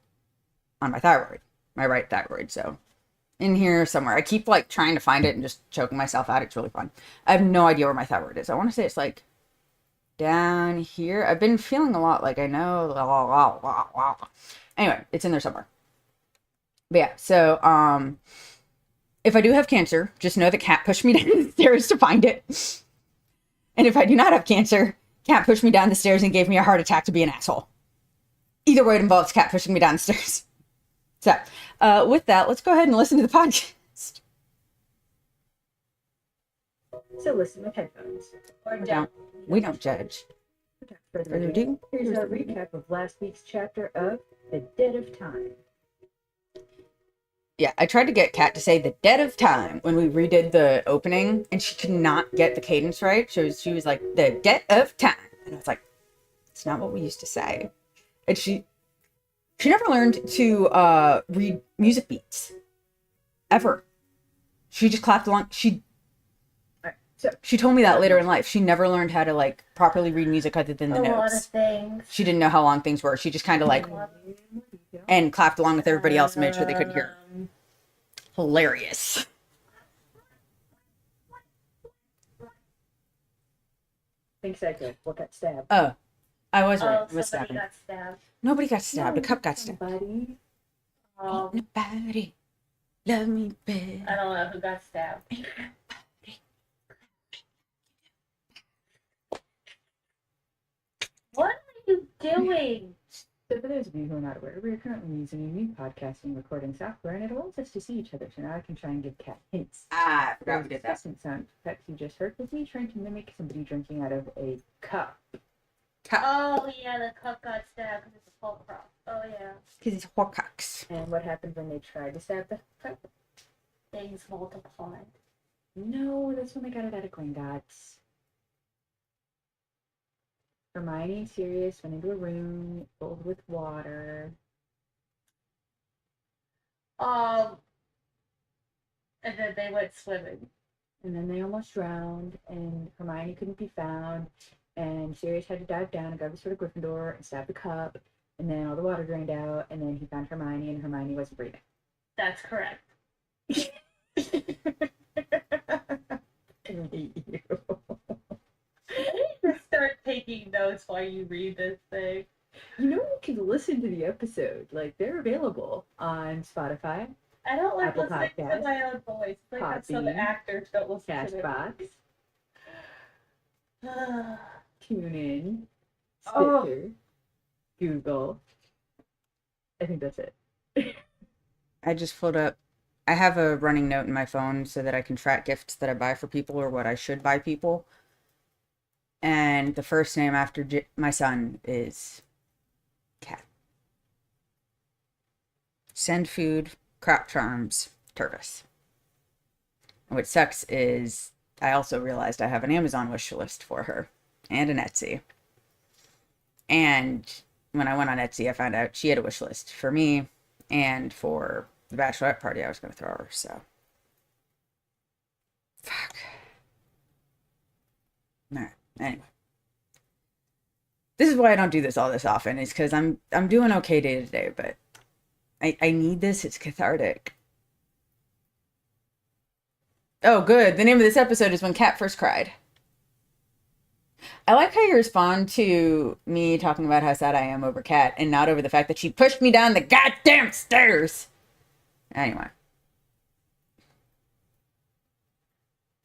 on my thyroid, my right thyroid. So in here somewhere. I keep like trying to find it and just choking myself out. It's really fun. I have no idea where my thyroid is. I want to say it's like down here. I've been feeling a lot like I know. Anyway, it's in there somewhere. But yeah, so if I do have cancer, just know that Kat pushed me down the stairs to find it. And if I do not have cancer, Kat pushed me down the stairs and gave me a heart attack to be an asshole. Either way, it involves Kat pushing me down the stairs. So, with that, let's go ahead and listen to the podcast. So listen with headphones. We don't judge. Without further ado, here's our recap of last week's chapter of The Dead of Time. Yeah, I tried to get Kat to say the dead of time when we redid the opening, and she could not get the cadence right. She was like, the dead of time. And I was like, it's not what we used to say. And she never learned to read music beats. Ever. She just clapped along. She told me that later in life. She never learned how to like properly read music other than the notes. A lot of things. She didn't know how long things were. She just kind of like and clapped along with everybody else and made sure they couldn't hear. Hilarious. Think psycho. Look at stab. Oh, I was right. Oh, It was somebody stabbing. got stabbed. Nobody got stabbed. A cup got stabbed. Somebody. Ain't nobody love me better. I don't know who got stabbed. Ain't nobody. What are you doing? So for those of you who are not aware, we are currently using a new podcasting recording software, and it allows us to see each other. So now I can try and give Kat hints. Ah, I forgot we The did that. disgusting sound effects you just heard was me trying to mimic somebody drinking out of a cup. Oh yeah, the cup got stabbed because it's a full crop. Oh yeah. Because it's Horcrux. And what happened when they tried to stab the cup? Things multiplied. No, that's when they got it out of Gringotts. Hermione and Sirius went into a room filled with water. And then they went swimming. And then they almost drowned, and Hermione couldn't be found. And Sirius had to dive down and grab the sword of Gryffindor and stab the cup. And then all the water drained out, and then he found Hermione, and Hermione wasn't breathing. That's correct. I hate you. Just start taking notes while you read this thing. You know, you can listen to the episode. Like, they're available on Spotify, I don't like Apple listening Podcasts, to my own voice. It's like how some Podbean, actors don't listen to Castbox, their TuneIn, Stitcher, Oh. Google. I think that's it. I just pulled up. I have a running note in my phone so that I can track gifts that I buy for people or what I should buy people. And the first name after my son is Cat. Send food, crop charms, Turvis. And what sucks is I also realized I have an Amazon wish list for her and an Etsy. And when I went on Etsy, I found out she had a wish list for me and for the bachelorette party I was going to throw her, so. Fuck. Alright, anyway. This is why I don't do this all this often, is because I'm doing okay day to day, but I need this. It's cathartic. Oh, good. The name of this episode is When Cat First Cried. I like how you respond to me talking about how sad I am over Cat and not over the fact that she pushed me down the goddamn stairs. Anyway.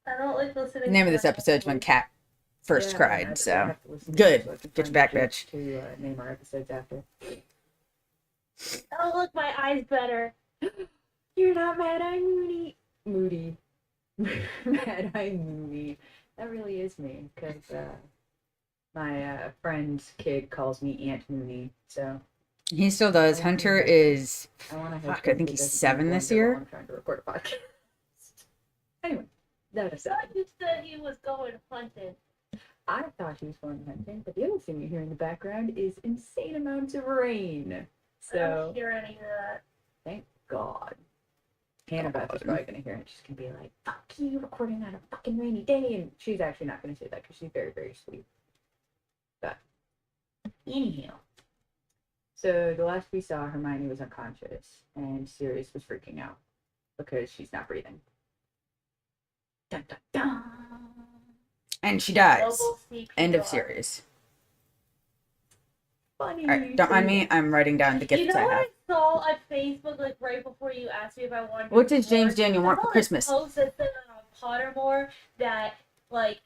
I don't like listening. The name of to this my episode is own When voice. Cat First Yeah, Cried, I so. have to listen to Good. it, so I can Get find you back, a joke bitch. To name our episodes after. Oh look, my eye's better. You're not Mad Eye Moody. Mad Eye Moody. That really is me, because my friend's kid calls me Aunt Mooney, so He still does. Hunter is, I want to. fuck, I think he's 7 this year. I'm trying to record a podcast. Anyway, that I aside, thought you said he was going hunting. I thought he was going hunting, but the other thing you hear in the background is insane amounts of rain. I So don't hear any of that. thank God. Hannah is probably gonna hear it. She's gonna be like, "Fuck you, recording on a fucking rainy day," and she's actually not gonna say that because she's very, very sweet. But anyhow, so the last we saw, Hermione was unconscious, and Sirius was freaking out because she's not breathing. Dun, dun, dun. And she dies. Double CPR. End of series. Funny. Alright, don't mind me. I'm writing down the You gifts know I what have. I saw on Facebook, like right before you asked me if I wanted. What to does James record? Daniel want I for saw this Christmas? Post that said on Pottermore that like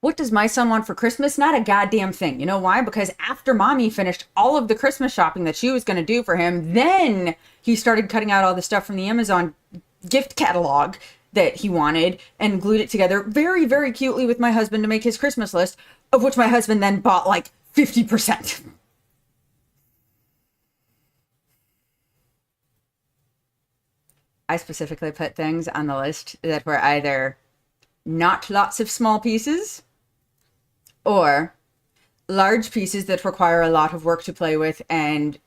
What does my son want for Christmas? Not a goddamn thing. You know why? Because after mommy finished all of the Christmas shopping that she was going to do for him, then he started cutting out all the stuff from the Amazon gift catalog that he wanted and glued it together very, very cutely with my husband to make his Christmas list, of which my husband then bought like 50%. I specifically put things on the list that were either not lots of small pieces or large pieces that require a lot of work to play with and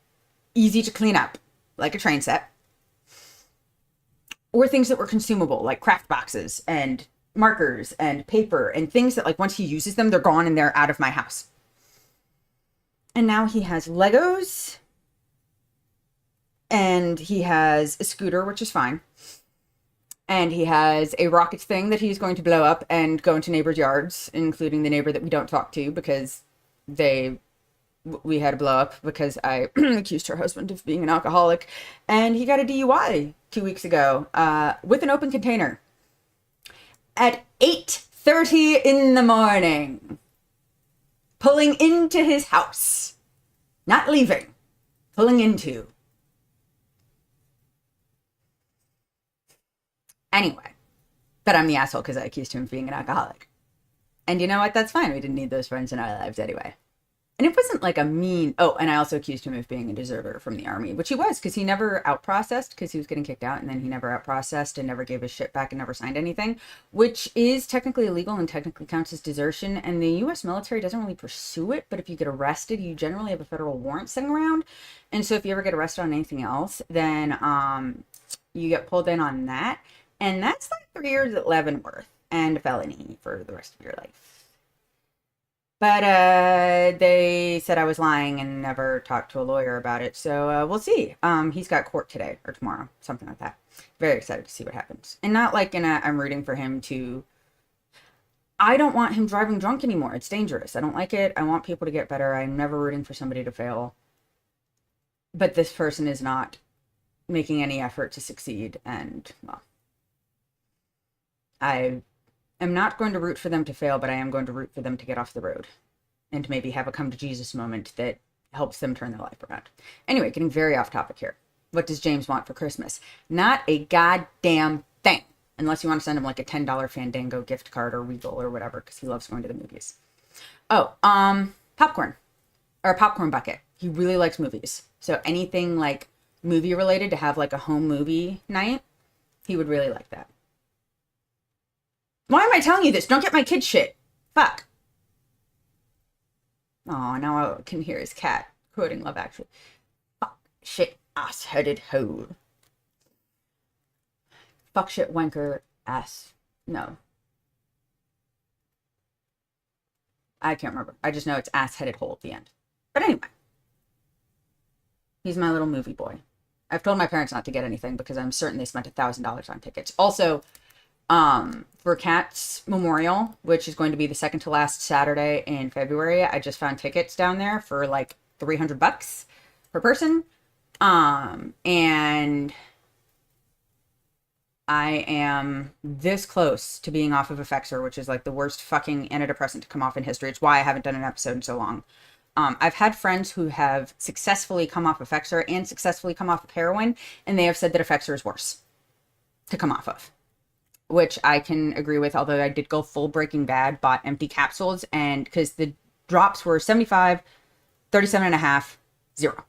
easy to clean up, like a train set. Or things that were consumable, like craft boxes and markers and paper and things that, like, once he uses them, they're gone and they're out of my house. And now he has Legos. And he has a scooter, which is fine. And he has a rocket thing that he's going to blow up and go into neighbors' yards, including the neighbor that we don't talk to because they we had a blow up because I accused her husband of being an alcoholic, and he got a DUI 2 weeks ago with an open container at 8:30 in the morning, pulling into his house, not leaving, pulling into. Anyway, but I'm the asshole because I accused him of being an alcoholic. And you know what? That's fine. We didn't need those friends in our lives anyway. And it wasn't like a mean. Oh, and I also accused him of being a deserter from the army, which he was, because he never outprocessed because he was getting kicked out, and then he never outprocessed and never gave his shit back and never signed anything, which is technically illegal and technically counts as desertion. And the U.S. military doesn't really pursue it, but if you get arrested, you generally have a federal warrant sitting around. And so if you ever get arrested on anything else, then you get pulled in on that, and that's like 3 years at Leavenworth and a felony for the rest of your life. But they said I was lying and never talked to a lawyer about it. So we'll see. He's got court today or tomorrow, something like that. Very excited to see what happens. And not like I'm rooting for him to. I don't want him driving drunk anymore. It's dangerous. I don't like it. I want people to get better. I'm never rooting for somebody to fail. But this person is not making any effort to succeed. And, well, I am not going to root for them to fail, but I am going to root for them to get off the road and to maybe have a come to Jesus moment that helps them turn their life around. Anyway, getting very off topic here. What does James want for Christmas? Not a goddamn thing, unless you want to send him like a $10 Fandango gift card or Regal or whatever, because he loves going to the movies. Oh, popcorn, or a popcorn bucket. He really likes movies. So anything like movie related, to have like a home movie night, he would really like that. Why am I telling you this? Don't get my kid shit. Fuck. Oh, now I can hear his cat quoting Love Actually. Fuck, shit, ass-headed hoe. Fuck, shit, wanker, ass. No. I can't remember. I just know it's ass-headed hole at the end. But anyway. He's my little movie boy. I've told my parents not to get anything because I'm certain they spent $1,000 on tickets. Also, for Cat's Memorial, which is going to be the second to last Saturday in February, I just found tickets down there for like $300 per person. And I am this close to being off of Effexor, which is like the worst fucking antidepressant to come off in history. It's why I haven't done an episode in so long. I've had friends who have successfully come off Effexor and successfully come off of heroin, and they have said that Effexor is worse to come off of, which I can agree with, although I did go full Breaking Bad, bought empty capsules, and because the drops were 75, 37.5, 0.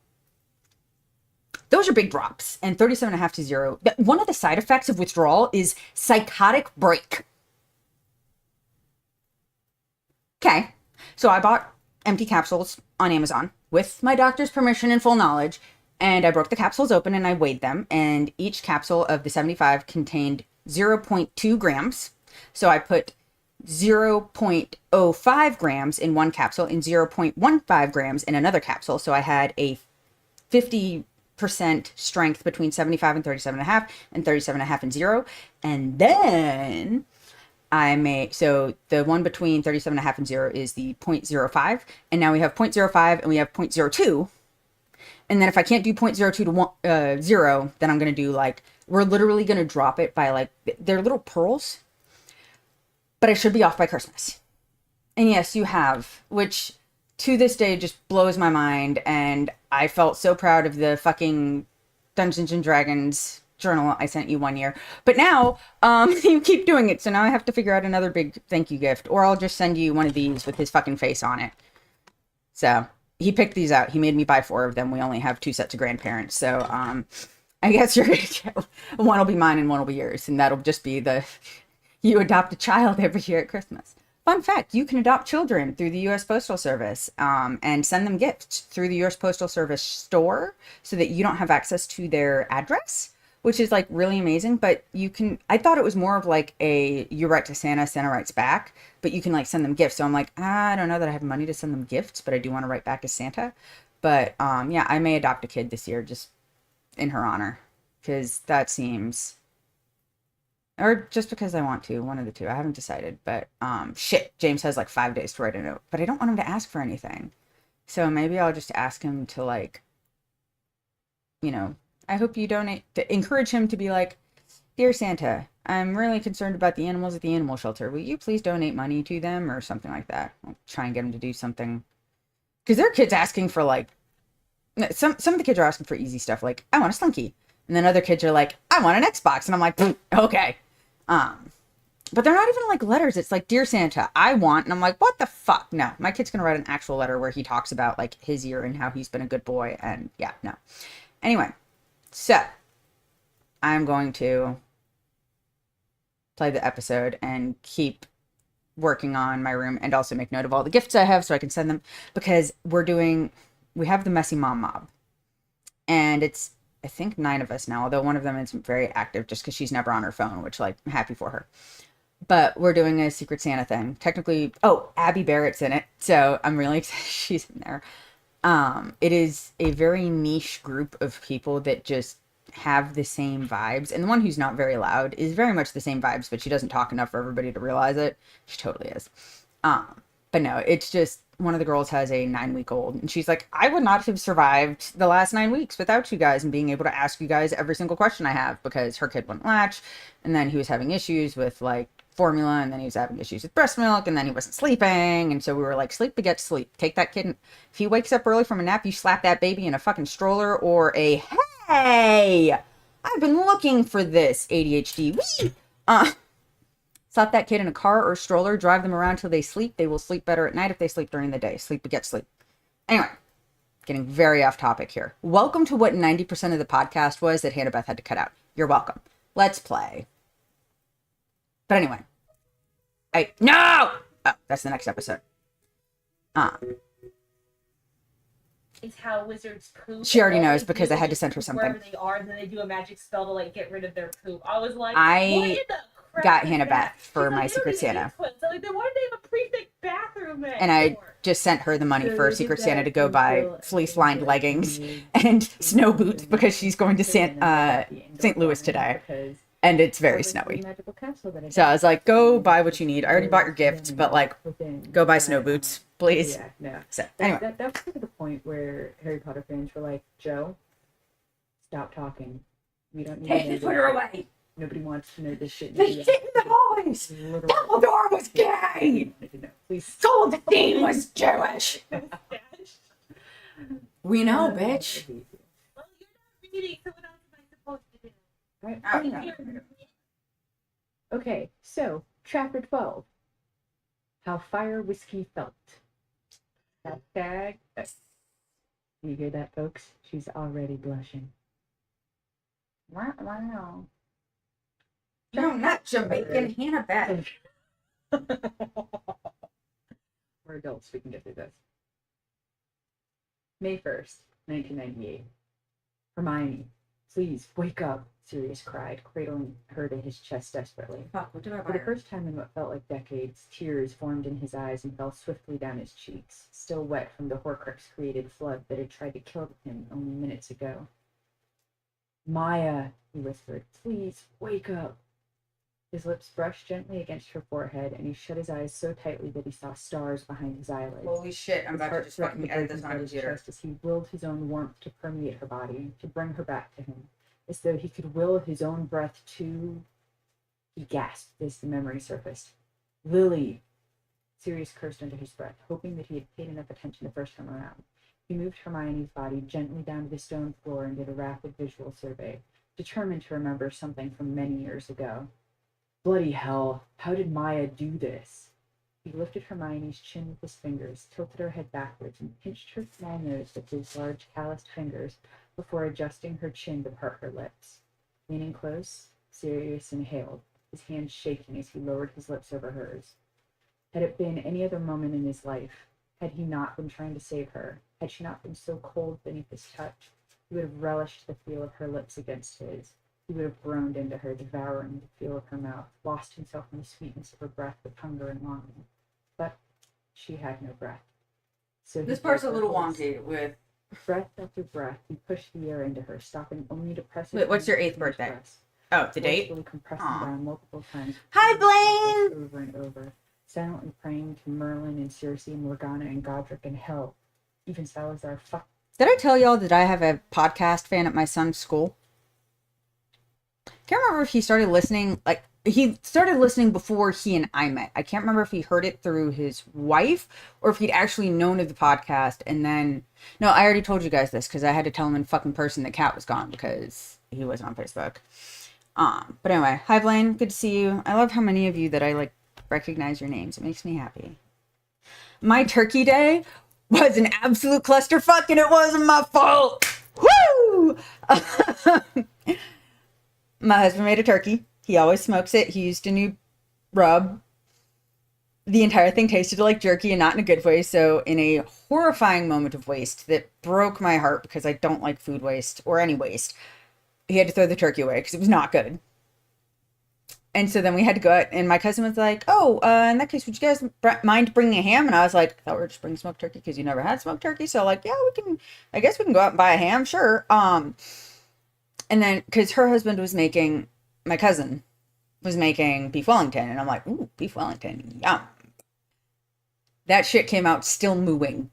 Those are big drops, and 37.5 to 0. One of the side effects of withdrawal is psychotic break. Okay, so I bought empty capsules on Amazon with my doctor's permission and full knowledge, and I broke the capsules open and I weighed them, and each capsule of the 75 contained 0.2 grams. So I put 0.05 grams in one capsule and 0.15 grams in another capsule. So I had a 50% strength between 75 and 37.5 and 37.5 and 0. And then so the one between 37.5 and 0 is the 0.05. And now we have 0.05 and we have 0.02. And then if I can't do 0.02 to 0, then I'm going to do like, we're literally going to drop it by like, they're little pearls, but I should be off by Christmas. And yes, you have, which to this day just blows my mind. And I felt so proud of the fucking Dungeons and Dragons journal I sent you one year. But now, you keep doing it. So now I have to figure out another big thank you gift, or I'll just send you one of these with his fucking face on it. So he picked these out. He made me buy 4 of them. We only have 2 sets of grandparents. So, I guess you're going to get, one will be mine and one will be yours. And that'll just be you adopt a child every year at Christmas. Fun fact, you can adopt children through the U.S. Postal Service and send them gifts through the U.S. Postal Service store so that you don't have access to their address, which is like really amazing. But you can, I thought it was more of like you write to Santa, Santa writes back, but you can like send them gifts. So I'm like, I don't know that I have money to send them gifts, but I do want to write back to Santa. But yeah, I may adopt a kid this year just in her honor, because that seems, or just because I want to, one of the two. I haven't decided, but shit, James has like 5 days to write a note, but I don't want him to ask for anything So maybe I'll just ask him to like, I hope you donate to encourage him to be like, Dear Santa, I'm really concerned about the animals at the animal shelter. Will you please donate money to them or something like that? I'll try and get him to do something. Because there are kids asking for like, some of the kids are asking for easy stuff like, I want a Slinky. And then other kids are like, I want an Xbox. And I'm like, okay. But they're not even like letters. It's like, Dear Santa, I want. And I'm like, what the fuck? No, my kid's going to write an actual letter where he talks about like his year and how he's been a good boy. And yeah, no. Anyway, so I'm going to play the episode and keep working on my room and also make note of all the gifts I have so I can send them, because we have the messy mom mob, and it's I think 9 of us now, although one of them isn't very active just because she's never on her phone, which like I'm happy for her. But we're doing a Secret Santa thing. Technically, Abby Barrett's in it, so I'm really excited she's in there. It is a very niche group of people that just have the same vibes. And the one who's not very loud is very much the same vibes, but she doesn't talk enough for everybody to realize it. She totally is. But no, it's just one of the girls has a 9-week-old, and she's like, I would not have survived the last 9 weeks without you guys and being able to ask you guys every single question I have, because her kid wouldn't latch, and then he was having issues with like formula, and then he was having issues with breast milk, and then he wasn't sleeping, and so we were like, sleep begets sleep. Take that kid, and if he wakes up early from a nap, you slap that baby in a fucking stroller or a hey, I've been looking for this ADHD. Whee! Slap that kid in a car or stroller, drive them around till they sleep. They will sleep better at night if they sleep during the day. Sleep begets sleep. Anyway, getting very off topic here. Welcome to what 90% of the podcast was that Hannah Beth had to cut out. You're welcome. Let's play. But anyway. No! Oh, that's the next episode. It's how wizards poop. She already All knows they because do I had to is send her poop something. Wherever they are, and then they do a magic spell to like get rid of their poop. I was like, I what in the crap got is Hannah that? Beth for She's my like, Secret "They don't Santa. need input." So like, then why do they have a prefix bathroom then? And I just sent her the money So for they Secret did Santa that to go buy until fleece-lined everything leggings was and snow clean, boots because she's going to St. Louis today, and it's very snowy. So I was like, go buy what you need. I already bought your gifts, but like, go buy snow boots, please. Yeah, no. So anyway, That was kind of the point where Harry Potter fans were like, Joe, stop talking. We don't need to know put her this. away. Nobody wants to know this shit. They sit in the hallways. Dumbledore was gay. Please. Goldstein was Jewish. We know, bitch. Well, you're not reading, so what else am I supposed to do? Right. Oh, Anyway. no. Okay, so chapter 12. How Firewhisky felt. Hashtag. You hear that, folks? She's already blushing. Wow. No, not Jamaican Hannah Beth. We're adults, we can get through this. May 1st, 1998. Hermione, please wake up, Sirius cried, cradling her to his chest desperately. Fuck, what did I For the first time in what felt like decades, tears formed in his eyes and fell swiftly down his cheeks, still wet from the Horcrux-created flood that had tried to kill him only minutes ago. Maya, he whispered, please wake up. His lips brushed gently against her forehead, and he shut his eyes so tightly that he saw stars behind his eyelids. Holy shit, I'm His about to heart just threatened fucking to edit break this on my inside his computer. chest as he willed his own warmth to permeate her body, to bring her back to him, as though he could will his own breath to... He gasped as the memory surfaced. Lily! Sirius cursed under his breath, hoping that he had paid enough attention the first time around. He moved Hermione's body gently down to the stone floor and did a rapid visual survey, determined to remember something from many years ago. Bloody hell, how did Maya do this? He lifted Hermione's chin with his fingers, tilted her head backwards, and pinched her small nose with his large calloused fingers before adjusting her chin to part her lips. Leaning close, Sirius inhaled, his hand shaking as he lowered his lips over hers. Had it been any other moment in his life, had he not been trying to save her, had she not been so cold beneath his touch, he would have relished the feel of her lips against his. He would have groaned into her, devouring the feel of her mouth, lost himself in the sweetness of her breath with hunger and longing. But she had no breath. So This he part's a broke her little pulse. wonky with... Breath after breath, he pushed the air into her, stopping only to press his Wait, what's your hands 8th to his birthday? breast, Oh, the date? forcefully compressing Aw. down multiple times. Hi, Blaine! Over and over, silently praying to Merlin and Circe and Morgana and Godric and Hell Even Salazar, fuck. Did I tell y'all that I have a podcast fan at my son's school? Can't remember if he started listening, like, he started listening before he and I met. I can't remember if he heard it through his wife or if he'd actually known of the podcast. And then, no, I already told you guys this because I had to tell him in fucking person that Kat was gone because he wasn't on Facebook. But anyway, hi Blaine, good to see you. I love how many of you that I like recognize your names. It makes me happy. My turkey day was an absolute clusterfuck and it wasn't my fault. Woo! My husband made a turkey. He always smokes it. He used a new rub. The entire thing tasted like jerky and not in a good way. So in a horrifying moment of waste that broke my heart because I don't like food waste or any waste, he had to throw the turkey away because it was not good. And so then we had to go out and my cousin was like, oh, in that case, would you guys mind bringing a ham? And I was like, I thought we were just bringing smoked turkey because you never had smoked turkey. So like, yeah, I guess we can go out and buy a ham. Sure. And then because her husband was making, my cousin was making beef Wellington. And I'm like, ooh, beef Wellington. Yum. That shit came out still mooing.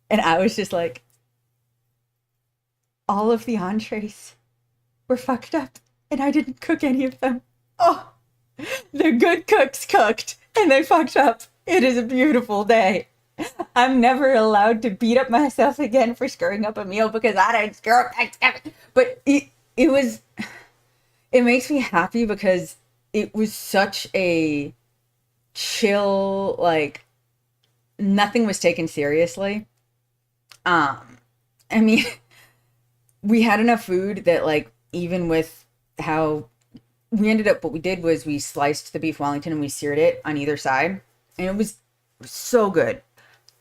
And I was just like, all of the entrees were fucked up. And I didn't cook any of them. Oh, the good cooks cooked. And they fucked up. It is a beautiful day. I'm never allowed to beat up myself again for screwing up a meal because I didn't screw up Thanksgiving. But it makes me happy because it was such a chill, like, nothing was taken seriously. I mean, we had enough food that, like, even with how we ended up, what we did was we sliced the beef Wellington and we seared it on either side. And it was so good.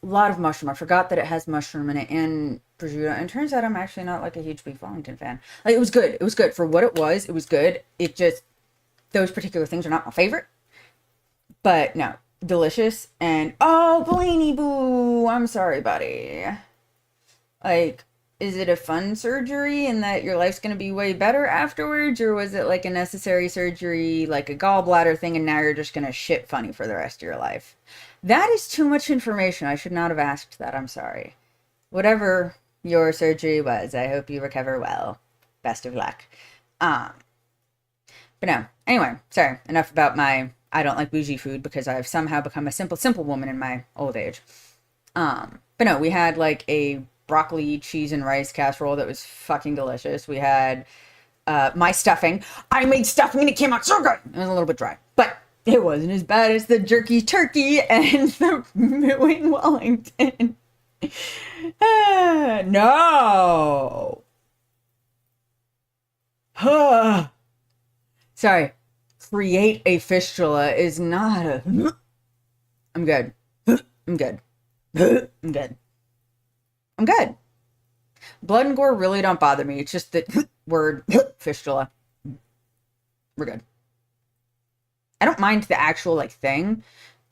A lot of mushroom. I forgot that it has mushroom in it and prosciutto. And it turns out I'm actually not like a huge beef Wellington fan. Like, it was good. It was good for what it was. It was good. It just, those particular things are not my favorite. But no, delicious. And oh, Blaney boo, I'm sorry, buddy. Like, is it a fun surgery in that your life's going to be way better afterwards? Or was it like a necessary surgery, like a gallbladder thing, and now you're just going to shit funny for the rest of your life? That is too much information. I should not have asked that. I'm sorry. Whatever your surgery was, I hope you recover well. Best of luck. But no. Anyway, sorry. Enough about my I don't like bougie food because I've somehow become a simple woman in my old age. But no, we had like a broccoli, cheese, and rice casserole that was fucking delicious. We had my stuffing. I made stuffing and it came out so good. It was a little bit dry, but it wasn't as bad as the jerky turkey and the wing Wellington. No. Sorry. Create a fistula is not a... I'm good. I'm good. I'm good. I'm good. Blood and gore really don't bother me. It's just the word fistula. We're good. I don't mind the actual like thing.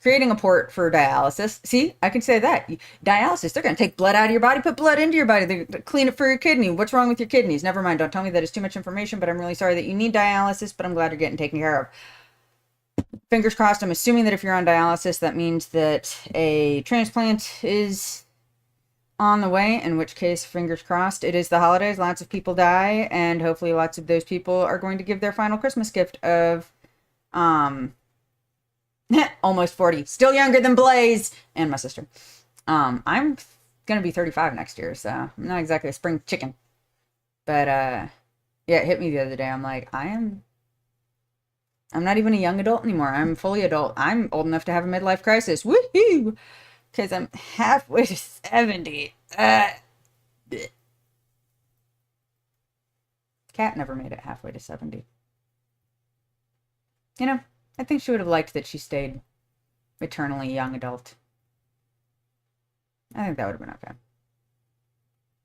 Creating a port for dialysis. See, I can say that. Dialysis, they're going to take blood out of your body, put blood into your body. They clean it for your kidney. What's wrong with your kidneys? Never mind. Don't tell me that it's too much information, but I'm really sorry that you need dialysis, but I'm glad you're getting taken care of. Fingers crossed. I'm assuming that if you're on dialysis, that means that a transplant is on the way, in which case, fingers crossed. It is the holidays. Lots of people die, and hopefully lots of those people are going to give their final Christmas gift of, almost 40. Still younger than Blaze and my sister. I'm going to be 35 next year, so I'm not exactly a spring chicken. But, yeah, it hit me the other day. I'm like, I'm not even a young adult anymore. I'm fully adult. I'm old enough to have a midlife crisis. Woohoo! Because I'm halfway to 70. Kat never made it halfway to 70. You know, I think she would have liked that she stayed eternally young adult. I think that would have been okay.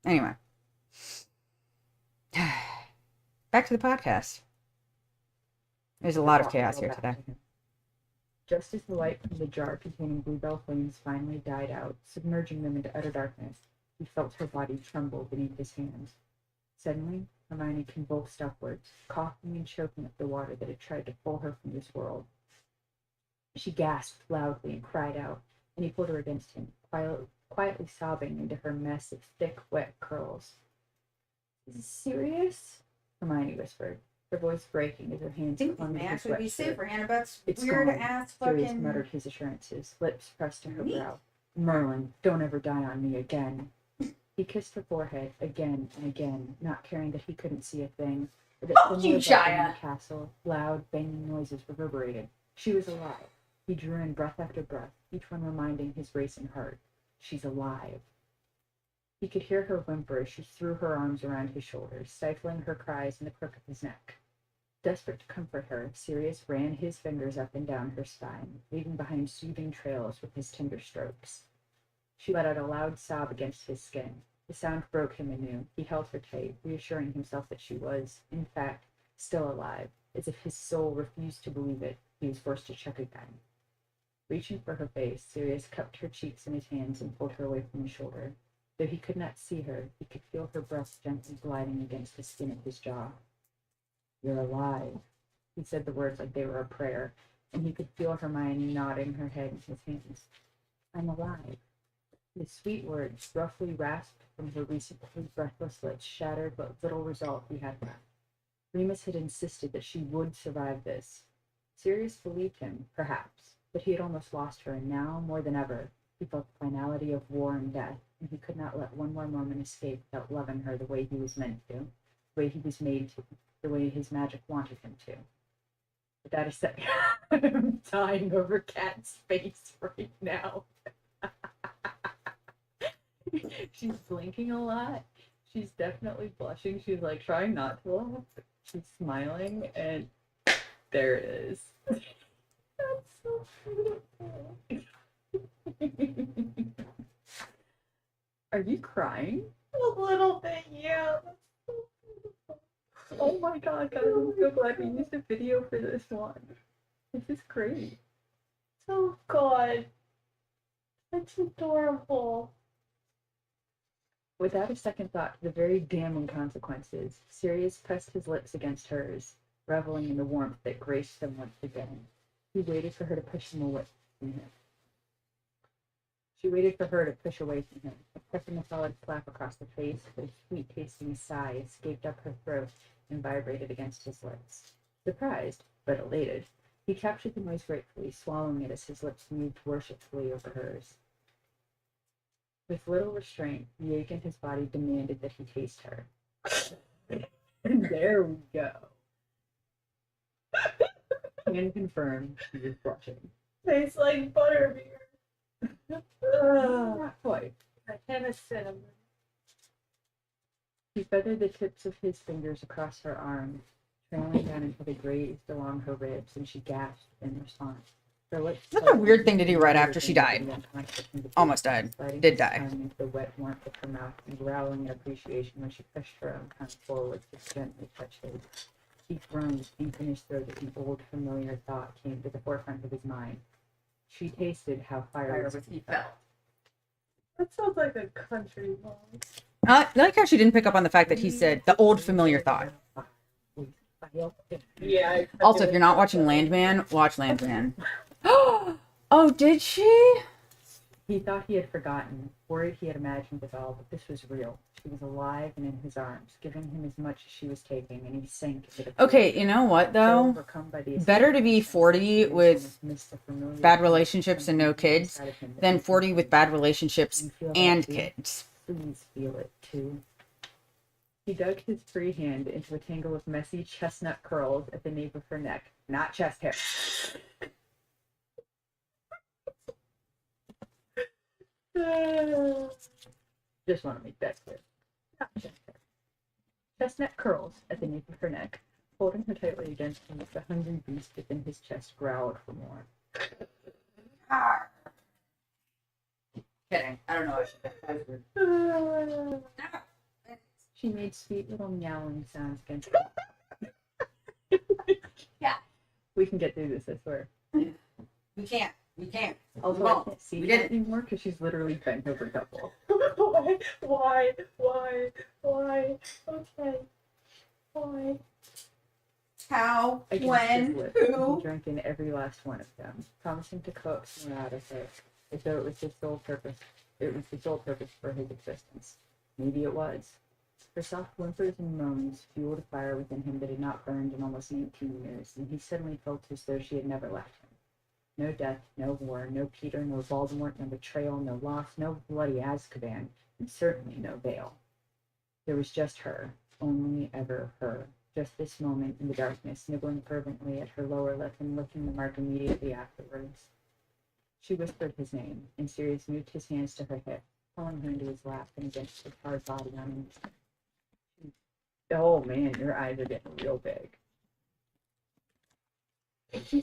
Anyway. Back to the podcast. There's a lot of chaos here today. Just as the light from the jar containing bluebell flames finally died out, submerging them into utter darkness, he felt her body tremble beneath his hands. Suddenly, Hermione convulsed upwards, coughing and choking up the water that had tried to pull her from this world. She gasped loudly and cried out, and he pulled her against him, quietly sobbing into her mess of thick, wet curls. "Is this serious?" Hermione whispered, her voice breaking as her I hands think we clung to may his actually wet be shirt. safer, Annabeth's "It's weird gone," ass Sirius fucking. muttered his assurances, lips pressed to her Neat. brow. "Merlin, don't ever die on me again." He kissed her forehead again and again, not caring that he couldn't see a thing, or that Fuck somewhere you, above them in Jaya. the castle, loud, banging noises reverberated. She was alive. He drew in breath after breath, each one reminding his racing heart. She's alive. He could hear her whimper as she threw her arms around his shoulders, stifling her cries in the crook of his neck. Desperate to comfort her, Sirius ran his fingers up and down her spine, leaving behind soothing trails with his tender strokes. She let out a loud sob against his skin. The sound broke him anew. He held her tight, reassuring himself that she was, in fact, still alive. As if his soul refused to believe it, he was forced to check again. Reaching for her face, Sirius cupped her cheeks in his hands and pulled her away from his shoulder. Though he could not see her, he could feel her breath gently gliding against the skin of his jaw. "You're alive," he said the words like they were a prayer, and he could feel Hermione nodding her head in his hands. "I'm alive." The sweet words, roughly rasped from her recently breathless lips, shattered what little resolve he had left. Remus had insisted that she would survive this. Sirius believed him, perhaps, but he had almost lost her, and now, more than ever, he felt the finality of war and death, and he could not let one more moment escape without loving her the way he was meant to, the way he was made to, the way his magic wanted him to. Without a second, I'm dying over Cat's face right now. She's blinking a lot. She's definitely blushing. She's like trying not to laugh. She's smiling, and there it is. That's so beautiful. Are you crying? A little bit, yeah. Oh my god, guys, I'm so glad we used a video for this one. This is great. Oh god. That's adorable. Without a second thought to the very damning consequences, Sirius pressed his lips against hers, reveling in the warmth that graced them once again. He waited for her to push him away from him. She waited for her to push away from him, pressing a solid slap across the face, but a sweet-tasting sigh escaped up her throat and vibrated against his lips. Surprised, but elated, he captured the noise gratefully, swallowing it as his lips moved worshipfully over hers. With little restraint, the ache in his body demanded that he taste her. And there we go. Can confirm she was blushing. Tastes like butterbeer. Not quite. I have a cinnamon. He feathered the tips of his fingers across her arm, trailing down until they grazed along her ribs, and she gasped in response. Her lips That's a weird thing to do right after she died. Almost died. Did die. Into the wet warmth of her mouth and growling in appreciation when she pushed her own tongue forward to gently touch his. He groaned deep in his throat as an old familiar thought came to the forefront of his mind. She tasted how Firewhisky felt. That sounds like a country song. I like how she didn't pick up on the fact that he said the old familiar thought. Yeah. Also, if you're not watching Landman, watch Landman. Oh, did she? He thought he had forgotten, worried he had imagined it all, but this was real. She was alive and in his arms, giving him as much as she was taking, and he sank into the Okay, you know what though? Better to be 40 with bad relationships and no kids than 40 with bad relationships and kids. Please feel it too. He dug his free hand into a tangle of messy chestnut curls at the nape of her neck, not chest hair. Just want to make that clear. Not chest hair. Chestnut curls at the nape of her neck, holding her tightly against him as the hungry beast within his chest growled for more. Kidding. I don't know. She made sweet little meowing sounds against him. Yeah. We can get through this, I swear. We can't. Also, I can't see that anymore because she's literally bent over double. Why? Okay. Why? How? Against When? his lips, Who? he drank in every last one of them, promising to coax more out of her. as though it was his sole purpose. It was the sole purpose for his existence. Maybe it was. Her soft whimpers and moans fueled a fire within him that had not burned in almost 19 years, and he suddenly felt as though she had never left him. No death, no war, no Peter, no Voldemort, no betrayal, no loss, no bloody Azkaban, and certainly no veil. There was just her, only ever her, just this moment in the darkness, nibbling fervently at her lower lip and licking the mark immediately afterwards. She whispered his name, and Sirius moved his hands to her hip, pulling her into his lap and against his hard body on him. Oh man, your eyes are getting real big.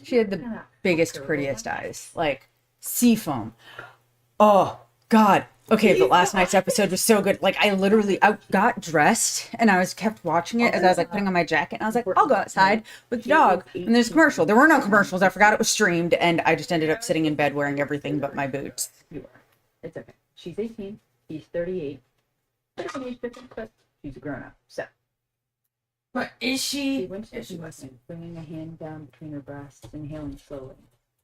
She had the biggest, prettiest eyes, like seafoam. Oh God. Okay, but last night's episode was so good. Like I got dressed and I kept watching it as I was like putting on my jacket, and I was like, I'll go outside with the dog. And there's a commercial. There were no commercials. I forgot it was streamed, and I just ended up sitting in bed wearing everything but my boots. You are. It's okay. She's 18. He's 38. But she's a grown up. So. But is she? He went to the button, bringing a hand down between her breasts, inhaling slowly.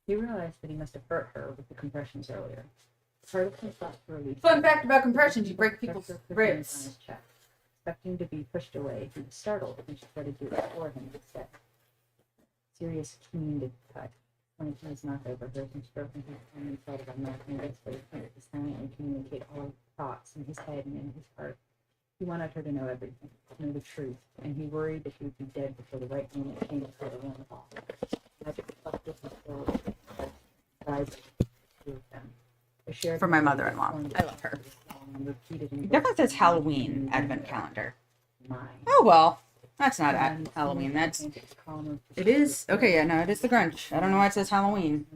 He realized that he must have hurt her with the compressions earlier. Part of him thought to release. Fun fact about compressions: you break people's ribs. On his chest. Expecting to be pushed away, he was startled when she tried to do it for him instead. Sirius keened at the cut, pointing his mouth over hers and stroking his hand inside of her mouth, and eventually pointed to silently communicate all his thoughts in his head and in his heart. He wanted her to know everything, know the truth, and he worried that she would be dead before the right moment came for her to learn all. Magic fluffed with his soul, eyes of them. For my mother-in-law. I love her. It definitely says Halloween Advent Calendar. Oh well, that's not Halloween. That's it is okay. Yeah, no, it is the Grinch. I don't know why it says Halloween.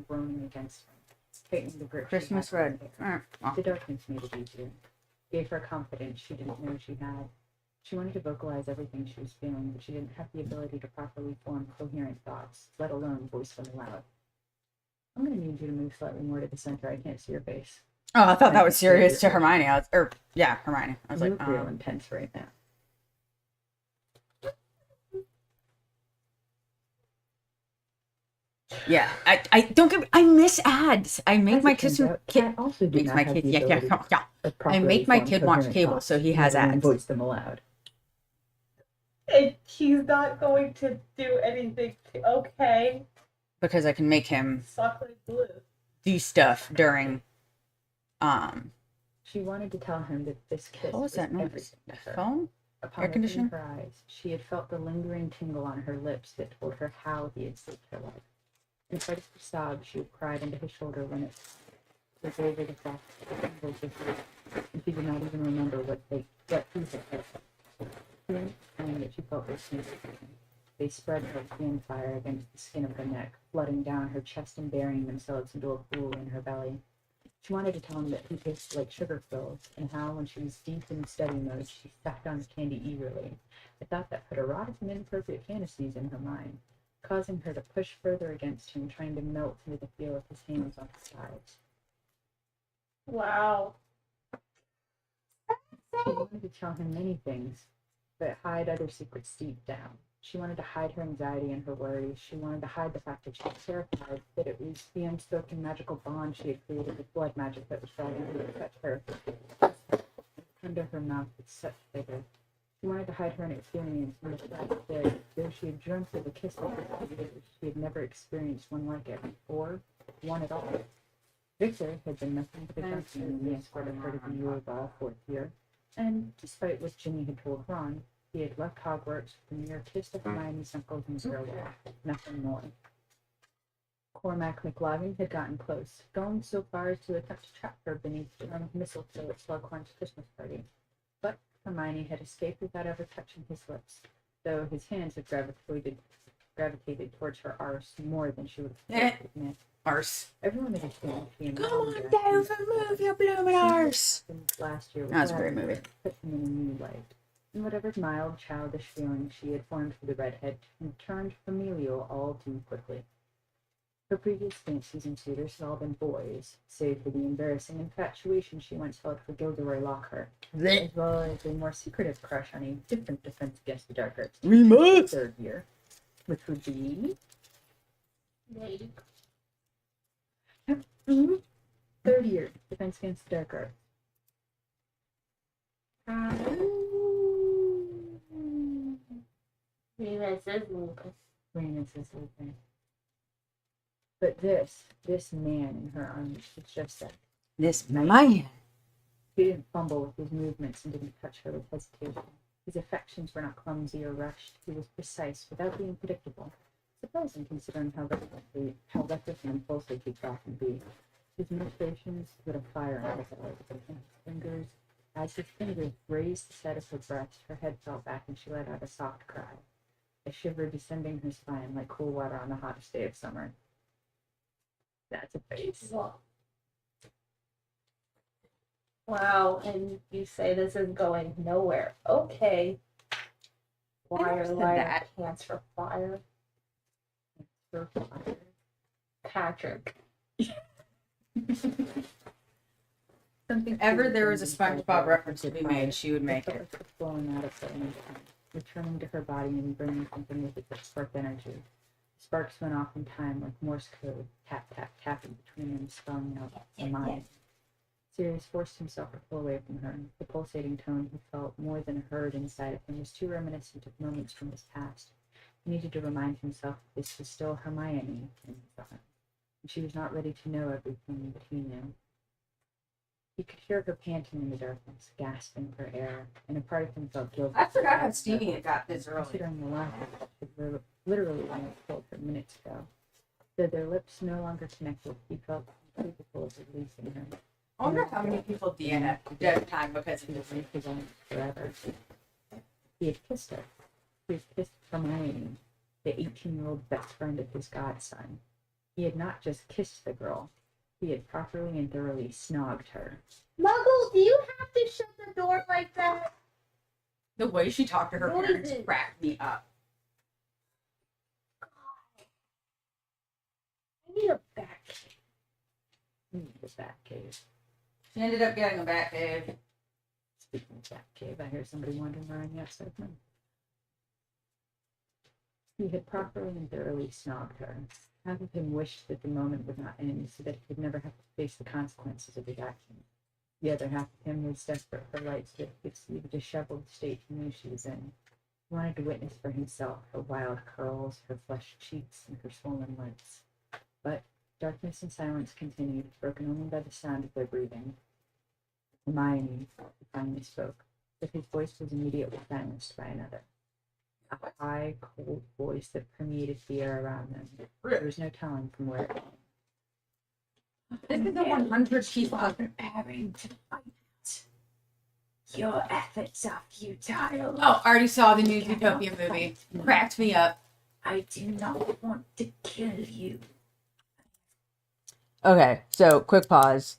Christmas red. Well. The darkness made it easier. Gave her confidence she didn't know she had. She wanted to vocalize everything she was feeling, but she didn't have the ability to properly form coherent thoughts, let alone voice them aloud. I'm going to need you to move slightly more to the center. I can't see your face. Oh, I thought that was serious to Hermione. Hermione. I was like, real intense right now. Yeah, I don't get. I miss ads. I make my kid. Makes my kid. Yeah. I make my kid watch cable, so he has ads. Voice them aloud. And he's not going to do anything. Okay. Because I can make him suck like glue. Do stuff during. She wanted to tell him that this kiss was noise? Phone? Upon air conditioner? Her eyes, she had felt the lingering tingle on her lips that told her how he had saved her life. In spite of her sobs, she had cried into his shoulder when it was over the fact and she did not even remember what he had said. Feeling that she felt was sneezing. They spread like fire against the skin of her neck, flooding down her chest and burying themselves into a pool in her belly. She wanted to tell him that he tasted like sugar pills, and how, when she was deep in study mode, she sucked on his candy eagerly. I thought that put erotic and inappropriate fantasies in her mind, causing her to push further against him, trying to melt into the feel of his hands on his sides. Wow. She wanted to tell him many things, but hide other secrets deep down. She wanted to hide her anxiety and her worries. She wanted to hide the fact that she was terrified that it was the unspoken magical bond she had created with blood magic that was driving her to touch her. Under her mouth with such vigor. She wanted to hide her inexperience and the fact that, though she had dreamt of a kiss like this, she had never experienced one like it, or one at all. Victor had been nothing but a gentleman when he escorted her to the Yule Ball 4th year, and despite what Ginny had told Ron, he had left Hogwarts with a mere kiss to Hermione's knuckles and farewell, nothing more. Cormac McLaggen had gotten close, going so far as to attempt to trap her beneath the mistletoe at Slughorn's Christmas party. But Hermione had escaped without ever touching his lips, though his hands had gravitated towards her arse more than she would have admit. Arse. Everyone understands being come on, Dove, move your blooming arse. Last year that was a great movie. Put him in a new light. And whatever mild, childish feelings she had formed for the redhead turned familial all too quickly. Her previous fancies and suitors had all been boys, save for the embarrassing infatuation she once felt for Gilderoy Lockhart, as well as a more secretive crush on a different Defense Against the Dark Arts teacher in the 3rd year, which would be... Third year, defense against the dark arts. Remus is Lucas. Remus is open. But this man in her arms, it's just that This man. he didn't fumble with his movements and didn't touch her with hesitation. His affections were not clumsy or rushed. He was precise without being predictable. Surprising considering how reckless and impulsive he could often be. His ministrations lit a fire under his eyes, but as his fingers grazed the side of her breast, her head fell back and she let out a soft cry, a shiver descending her spine like cool water on the hottest day of summer. That's a face. Wow, and you say this is going nowhere. Okay. Liar, said liar, that. pants for fire. Patrick. Something If ever there was a SpongeBob reference to be made, she would make it. Flowing out of her and returning to her body and bringing something with it that sparked energy. Sparks went off in time like Morse code, tap, tap, tapping between them, spelling out the mind. Sirius forced himself to pull away from her. The pulsating tone he felt more than heard inside of him was too reminiscent of moments from his past. He needed to remind himself that this was still Hermione in his arms, and she was not ready to know everything that he knew. He could hear her panting in the darkness, gasping for air, and a part of him felt guilty. I forgot how Stevie had got this early. Considering the lack of literally when I told her minutes ago. Though their lips no longer connected, he felt capable of releasing her. I wonder how many people DNF dead time because He of was this. his own forever. He had kissed her. He had kissed Hermione, the 18-year-old best friend of his godson. He had not just kissed the girl. He had properly and thoroughly snogged her. Muggle, do you have to shut the door like that? The way she talked to her What is parents it? cracked me up. I need a back. The Batcave. She ended up getting a bat cave. Speaking of Batcave, I hear somebody wandering around the outside room. He had properly and thoroughly snogged her. Half of him wished that the moment would not end, so that he would never have to face the consequences of his actions. The other half of him was desperate for light, so that he could see the disheveled state he knew she was in. He wanted to witness for himself her wild curls, her flushed cheeks, and her swollen lips. But darkness and silence continued, broken only by the sound of their breathing. Hermione finally spoke, but his voice was immediately silenced by another. A high, cold voice that permeated the air around them. There was no telling from where it came. This is the 100 people. Preparing to fight. Your efforts are futile. Oh, already saw the new Utopia movie. Cracked me up. I do not want to kill you. Okay, so quick pause.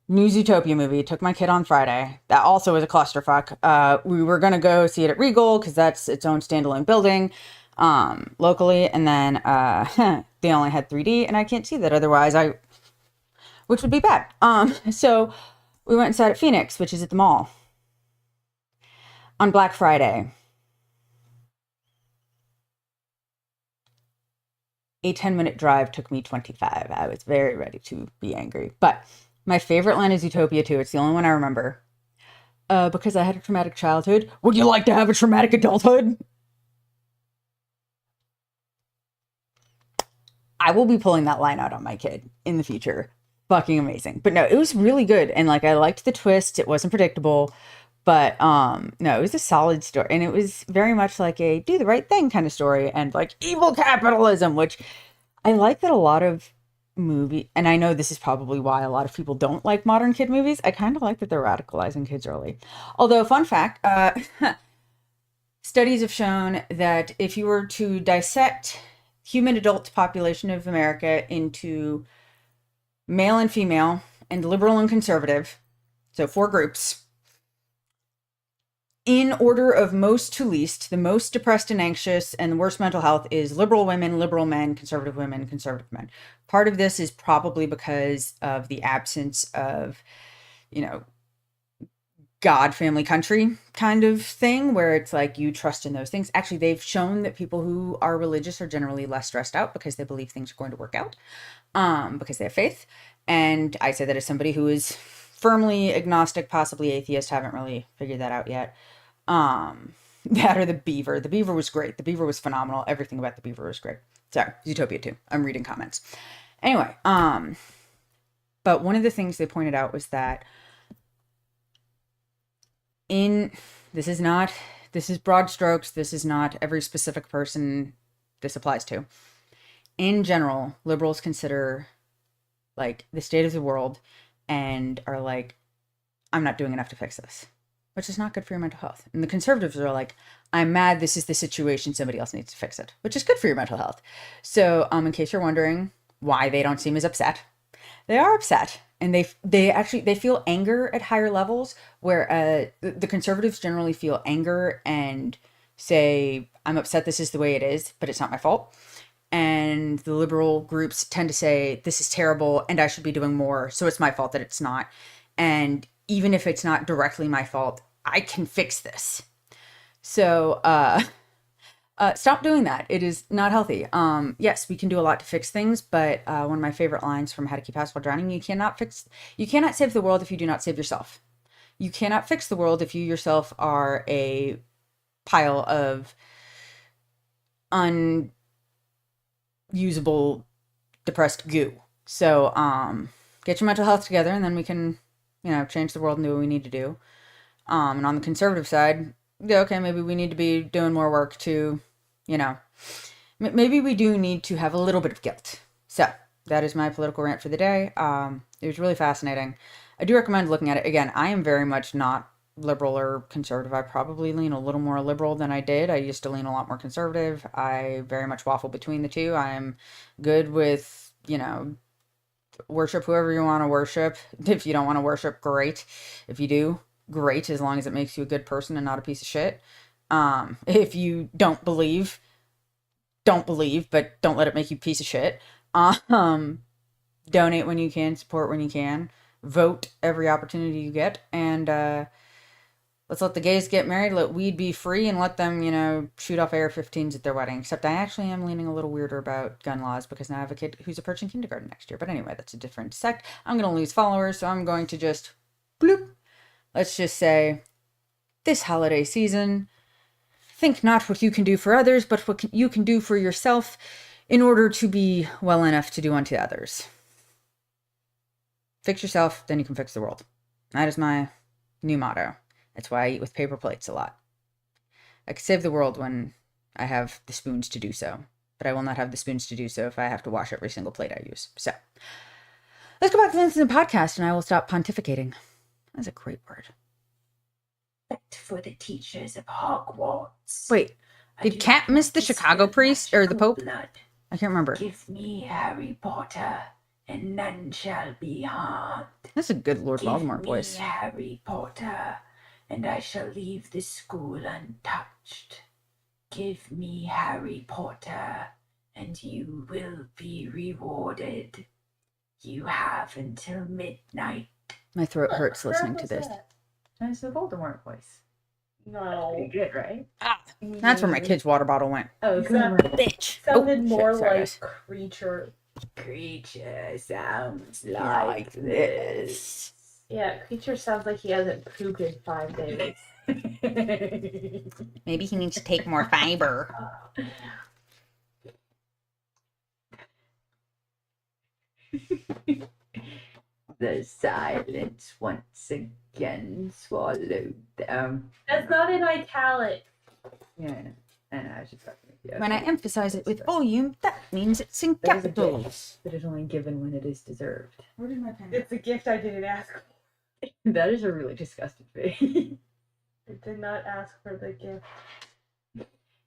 New Zootopia movie. Took my kid on Friday. That also was a clusterfuck. We were gonna go see it at Regal because that's its own standalone building, locally, and then they only had 3D, and I can't see that otherwise. Which would be bad. So we went and sat at Phoenix, which is at the mall, on Black Friday. A 10-minute drive took me 25. I was very ready to be angry, but. My favorite line is Utopia 2. It's the only one I remember. Because I had a traumatic childhood. Would you like to have a traumatic adulthood? I will be pulling that line out on my kid in the future. Fucking amazing. But no, it was really good. And like, I liked the twist. It wasn't predictable. But no, it was a solid story. And it was very much like a do the right thing kind of story. And like evil capitalism, which I like that a lot of movie, and I know this is probably why a lot of people don't like modern kid movies. I kind of like that they're radicalizing kids early. Although, fun fact, studies have shown that if you were to dissect human adult population of America into male and female and liberal and conservative, so 4 groups, in order of most to least, the most depressed and anxious and the worst mental health is liberal women, liberal men, conservative women, conservative men. Part of this is probably because of the absence of, God, family, country kind of thing, where it's like you trust in those things. Actually, they've shown that people who are religious are generally less stressed out because they believe things are going to work out, because they have faith. And I say that as somebody who is firmly agnostic, possibly atheist, haven't really figured that out yet. That or the Beaver. The Beaver was great. The Beaver was phenomenal. Everything about the Beaver was great. Sorry, Zootopia 2. I'm reading comments. Anyway, but one of the things they pointed out was that this is broad strokes. This is not every specific person this applies to. In general, liberals consider like the state of the world and are like, I'm not doing enough to fix this, which is not good for your mental health. And the conservatives are like, I'm mad, this is the situation, somebody else needs to fix it, which is good for your mental health. So in case you're wondering why they don't seem as upset, they are upset. And they feel anger at higher levels, where the conservatives generally feel anger and say, I'm upset, this is the way it is, but it's not my fault. And the liberal groups tend to say, this is terrible and I should be doing more, so it's my fault that it's not. And even if it's not directly my fault, I can fix this. So stop doing that. It is not healthy. Yes, we can do a lot to fix things, but one of my favorite lines from How to Keep House While Drowning, you cannot save the world if you do not save yourself. You cannot fix the world if you yourself are a pile of unusable, depressed goo. So get your mental health together, and then we can, change the world and do what we need to do. And on the conservative side, yeah, okay, maybe we need to be doing more work to, maybe we do need to have a little bit of guilt. So that is my political rant for the day. It was really fascinating. I do recommend looking at it. Again, I am very much not liberal or conservative. I probably lean a little more liberal than I did. I used to lean a lot more conservative. I very much waffle between the two. I am good with, worship whoever you want to worship. If you don't want to worship, great. If you do, great, as long as it makes you a good person and not a piece of shit. If you don't believe, but don't let it make you a piece of shit. Donate when you can, support when you can, vote every opportunity you get, and let's let the gays get married, let weed be free, and let them, shoot off AR-15s at their wedding. Except I actually am leaning a little weirder about gun laws because now I have a kid who's approaching kindergarten next year. But anyway, that's a different sect. I'm going to lose followers, so I'm going to just bloop. Let's just say, this holiday season, think not what you can do for others, but what you can do for yourself in order to be well enough to do unto others. Fix yourself, then you can fix the world. That is my new motto. That's why I eat with paper plates a lot. I can save the world when I have the spoons to do so, but I will not have the spoons to do so if I have to wash every single plate I use. So, let's go back to the podcast and I will stop pontificating. That's a great word. Respect for the teachers of Hogwarts. Wait, did Cat miss the Chicago priest or the Pope? Blood. I can't remember. Give me Harry Potter, and none shall be harmed. That's a good Lord Give Voldemort me voice. Harry Potter, and I shall leave this school untouched. Give me Harry Potter, and you will be rewarded. You have until midnight. My throat hurts listening to this. That's the Voldemort voice. No. Pretty good, right? That's where my kid's water bottle went. Oh, Bitch. Sounded Oh, more shit, sorry, like guys. creature. Creature sounds Like this. Yeah, creature sounds like he hasn't pooped in 5 days. Maybe he needs to take more fiber. The silence once again swallowed them. That's not in italic. Yeah, and I was just talking with you. When I emphasize it with volume, that means it's in That is a capitals. gift that is only given when it is deserved. Where did my pen It's a gift I didn't ask for. That is a really disgusting face. I did not ask for the gift.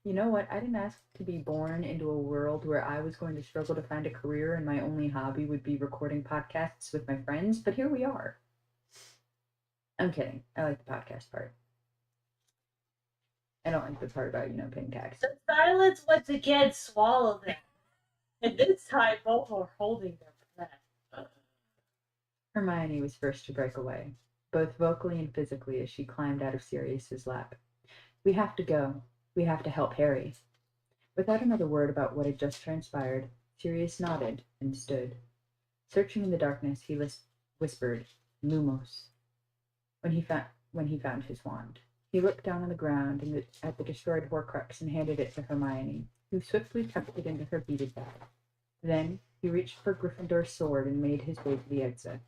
You know what? I didn't ask to be born into a world where I was going to struggle to find a career and my only hobby would be recording podcasts with my friends, but here we are. I'm kidding. I like the podcast part. I don't like the part about, paying taxes. The silence once again swallowed them. And this time both were holding their breath. Hermione was first to break away, both vocally and physically, as she climbed out of Sirius's lap. We have to go. We have to help Harry. Without another word about what had just transpired, Sirius nodded and stood. Searching in the darkness, he whispered, "Lumos," when he found his wand. He looked down on the ground at the destroyed Horcrux and handed it to Hermione, who swiftly tucked it into her beaded bag. Then he reached for Gryffindor's sword and made his way to the exit.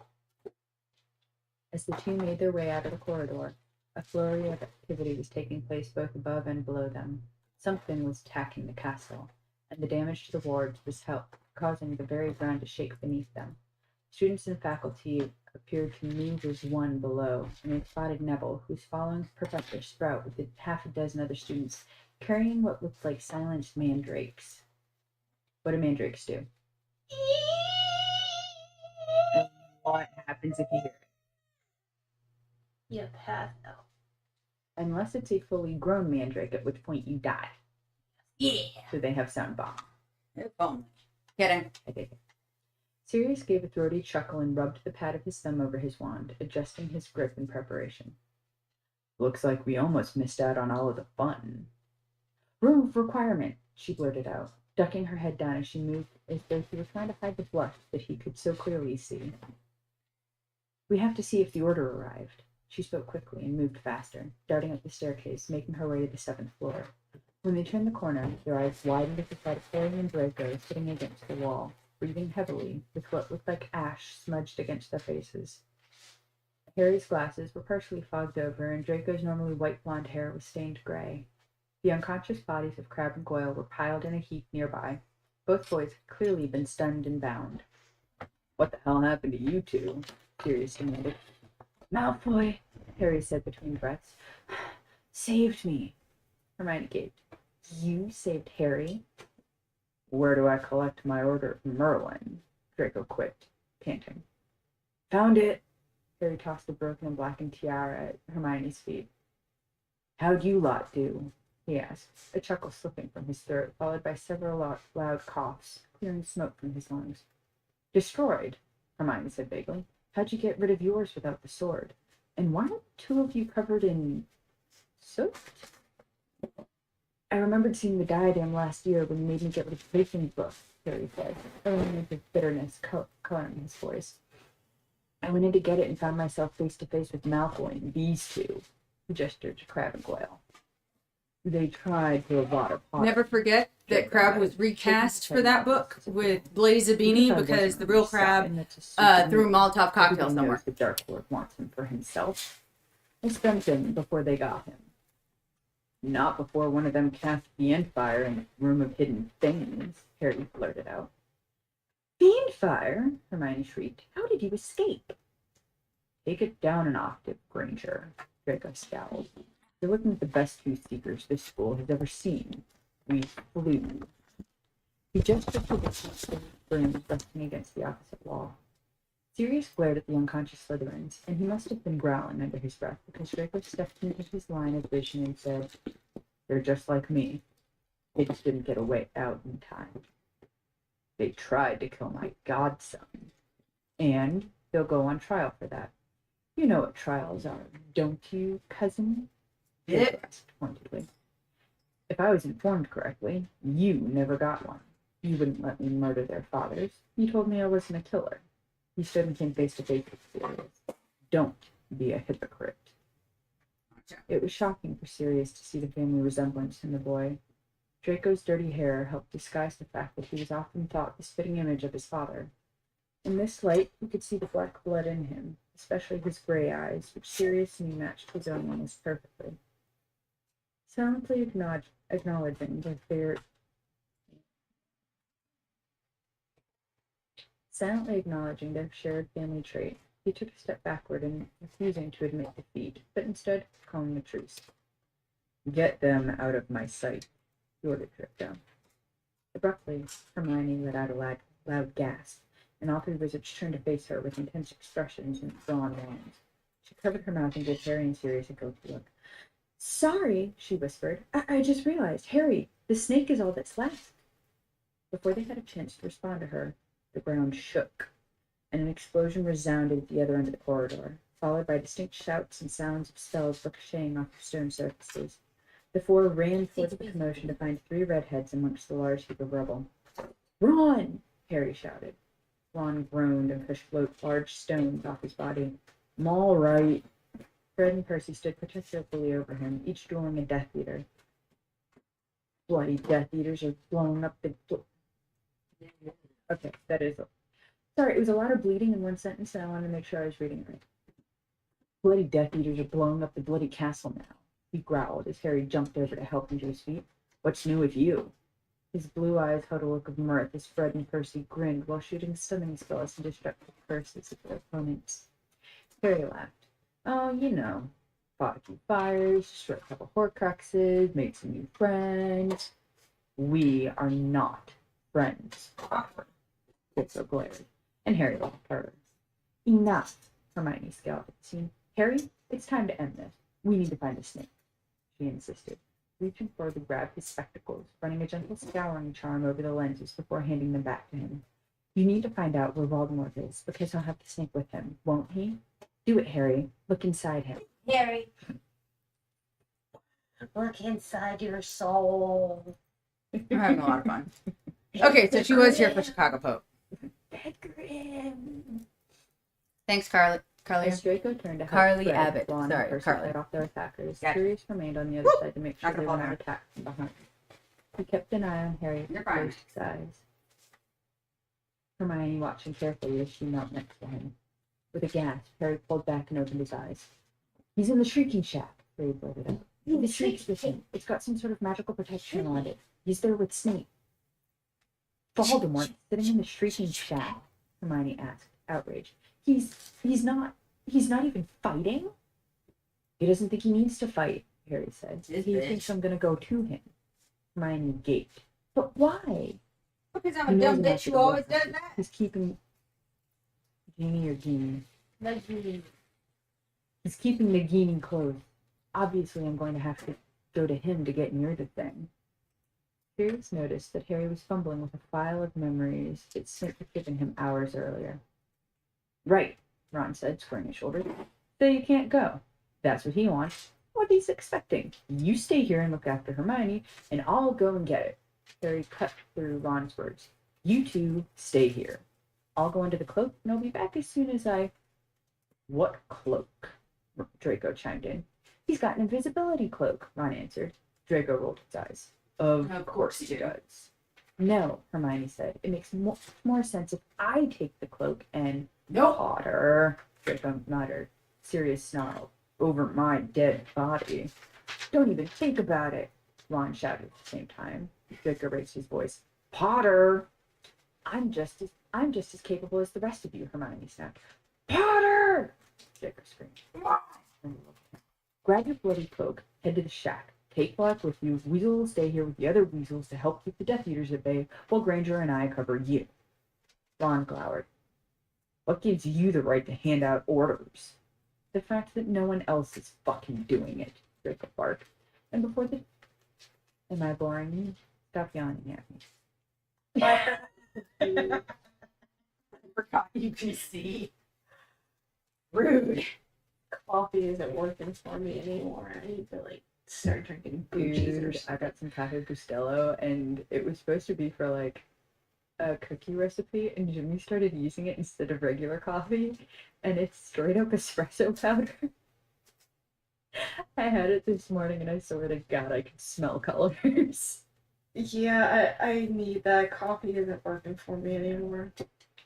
As the two made their way out of the corridor, a flurry of activity was taking place both above and below them. Something was attacking the castle, and the damage to the wards was causing the very ground to shake beneath them. Students and faculty appeared to move as one below, and they spotted Neville, who was following Professor Sprout with half a dozen other students, carrying what looked like silenced mandrakes. What do mandrakes do? And what happens if you hear it? You pass out. Unless it's a fully grown mandrake, at which point you die. Yeah. So they have sound bomb. If only. Kidding. I take it. Sirius gave a throaty chuckle and rubbed the pad of his thumb over his wand, adjusting his grip in preparation. Looks like we almost missed out on all of the fun. Room of requirement, she blurted out, ducking her head down as she moved as though she were trying to hide the blush that he could so clearly see. We have to see if the order arrived. She spoke quickly and moved faster, darting up the staircase, making her way to the 7th floor. When they turned the corner, their eyes widened at the sight of Harry and Draco sitting against the wall, breathing heavily, with what looked like ash smudged against their faces. Harry's glasses were partially fogged over, and Draco's normally white blonde hair was stained gray. The unconscious bodies of Crabbe and Goyle were piled in a heap nearby. Both boys had clearly been stunned and bound. What the hell happened to you two? Sirius demanded. Malfoy, Harry said between breaths, saved me. Hermione gaped. You saved Harry? Where do I collect my order of Merlin? Draco quipped, panting. Found it. Harry tossed the broken and blackened tiara at Hermione's feet. How'd you lot do? He asked, a chuckle slipping from his throat, followed by several loud coughs, clearing smoke from his lungs. Destroyed, Hermione said vaguely. How'd you get rid of yours without the sword? And why aren't two of you covered in soot? I remembered seeing the diadem last year when you made me get rid of Bacon's book, Harry said, a element of bitterness coloring his voice. I went in to get it and found myself face to face with Malfoy and these two. He gestured to Crabbe and Goyle. They tried to avoid Potter. Never forget that Crabbe was recast for that book with Blaze Zabini because the real Crabbe threw Molotov cocktails somewhere. The Dark Lord wants him for himself. I spent him before they got him. Not before one of them cast Fiendfire in the Room of Hidden Things, Harry blurted out. Fiendfire? Hermione shrieked. How did you escape? Take it down an octave, Granger, Draco scowled. You're looking at the best truth seekers this school has ever seen. We flew. He gestured to the brooms resting against the opposite wall. Sirius glared at the unconscious Slytherins, and he must have been growling under his breath because Draco stepped into his line of vision and said, They're just like me. They just didn't get away out in time. They tried to kill my godson. And they'll go on trial for that. You know what trials are, don't you, cousin? Yep. Asked pointedly. If I was informed correctly, you never got one. You wouldn't let me murder their fathers. You told me I wasn't a killer. He stood and came face to face with Sirius. Don't be a hypocrite. It was shocking for Sirius to see the family resemblance in the boy. Draco's dirty hair helped disguise the fact that he was often thought the spitting image of his father. In this light, you could see the black blood in him, especially his gray eyes, which Sirius knew matched his own almost perfectly. Silently acknowledging their shared family trait, he took a step backward and refusing to admit defeat, but instead calling a truce. Get them out of my sight, he ordered Draco. Abruptly, Hermione let out a loud gasp, and all three wizards turned to face her with intense expressions and drawn lines. She covered her mouth and gave Harry and Sirius a guilty look. Sorry, she whispered. I just realized, Harry, the snake is all that's left. Before they had a chance to respond to her, the ground shook, and an explosion resounded at the other end of the corridor, followed by distinct shouts and sounds of spells ricocheting off the stone surfaces. The four ran towards the commotion to find three redheads amongst the large heap of rubble. Run! Harry shouted. Ron groaned and pushed large stones off his body. I'm all right. Fred and Percy stood protectively over him, each dueling a Death Eater. Bloody Death Eaters are blowing up the... Okay, that is... Sorry, it was a lot of bleeding in one sentence, and I wanted to make sure I was reading it right. Bloody Death Eaters are blowing up the bloody castle now, he growled as Harry jumped over to help him to his feet. What's new with you? His blue eyes held a look of mirth as Fred and Percy grinned while shooting stunning spells and destructive curses at their opponents. Harry laughed. Oh, you know, fought a few fires, destroyed a couple Horcruxes, made some new friends. We are not friends. Draco glared, and Harry laughed harder. Enough, Hermione scowled at the scene. Harry, it's time to end this. We need to find a snake, she insisted, reaching forward to grab his spectacles, running a gentle scouring charm over the lenses before handing them back to him. You need to find out where Voldemort is, because he'll have the snake with him, won't he? Do it, Harry. Look inside him. Harry, look inside your soul. I'm having a lot of fun. Okay, so she was here for Chicago Pope. Grim. Thanks, Carly. As Draco turned to help Carly Fred, Abbott. Ron, Sorry, and Percy Carly. fight off their attackers, Gotcha. Sirius remained on the other side to make sure Not they gonna were fall not down. attacked from behind. He kept an eye on Harry You're and fine. closed his eyes. Hermione watching carefully as she knelt next to him. With a gasp, Harry pulled back and opened his eyes. He's in the Shrieking Shack, Harry blurted out. The Shriek's with him. It's got some sort of magical protection around it. He's there with Snape. Voldemort sitting in the Shrieking Shack? Hermione asked, outraged. He's not even fighting? He doesn't think he needs to fight, Harry said. This He bitch. thinks I'm gonna go to him. Hermione gaped. But why? Because I'm He a knows dumb enough bitch to who go always for it. does that. He's keeping Nagini or Genie. Nagini. He's keeping Nagini close. Obviously, I'm going to have to go to him to get near the thing. Sirius noticed that Harry was fumbling with a file of memories that Snape had given him hours earlier. Right, Ron said, squaring his shoulders. So you can't go. That's what he wants. What he's expecting. You stay here and look after Hermione, and I'll go and get it. Harry cut through Ron's words. You two stay here. I'll go into the cloak, and I'll be back as soon as I... What cloak? Draco chimed in. He's got an invisibility cloak, Ron answered. Draco rolled his eyes. Of course he does. No, Hermione said. It makes more sense if I take the cloak and... Nope. Potter, Draco muttered. Sirius snarled. Over my dead body. Don't even think about it, Ron shouted at the same time. Draco raised his voice. Potter! I'm just as capable as the rest of you, Hermione snapped. Potter! Draco screamed. Grab your bloody cloak, head to the shack. Take Black with you. Weasel will stay here with the other weasels to help keep the Death Eaters at bay, while Granger and I cover you. Ron glowered. What gives you the right to hand out orders? The fact that no one else is fucking doing it, Draco barked. And before the... Am I boring you? Stop yawning at me. I forgot you can see. Rude. Coffee isn't working for me anymore. I need to start drinking boochies or Dude, I something. got some Cafe Bustelo, and it was supposed to be for a cookie recipe, and Jimmy started using it instead of regular coffee, and it's straight up espresso powder. I had it this morning, and I swear to God, I could smell colors. Yeah, I need that. Coffee isn't working for me anymore.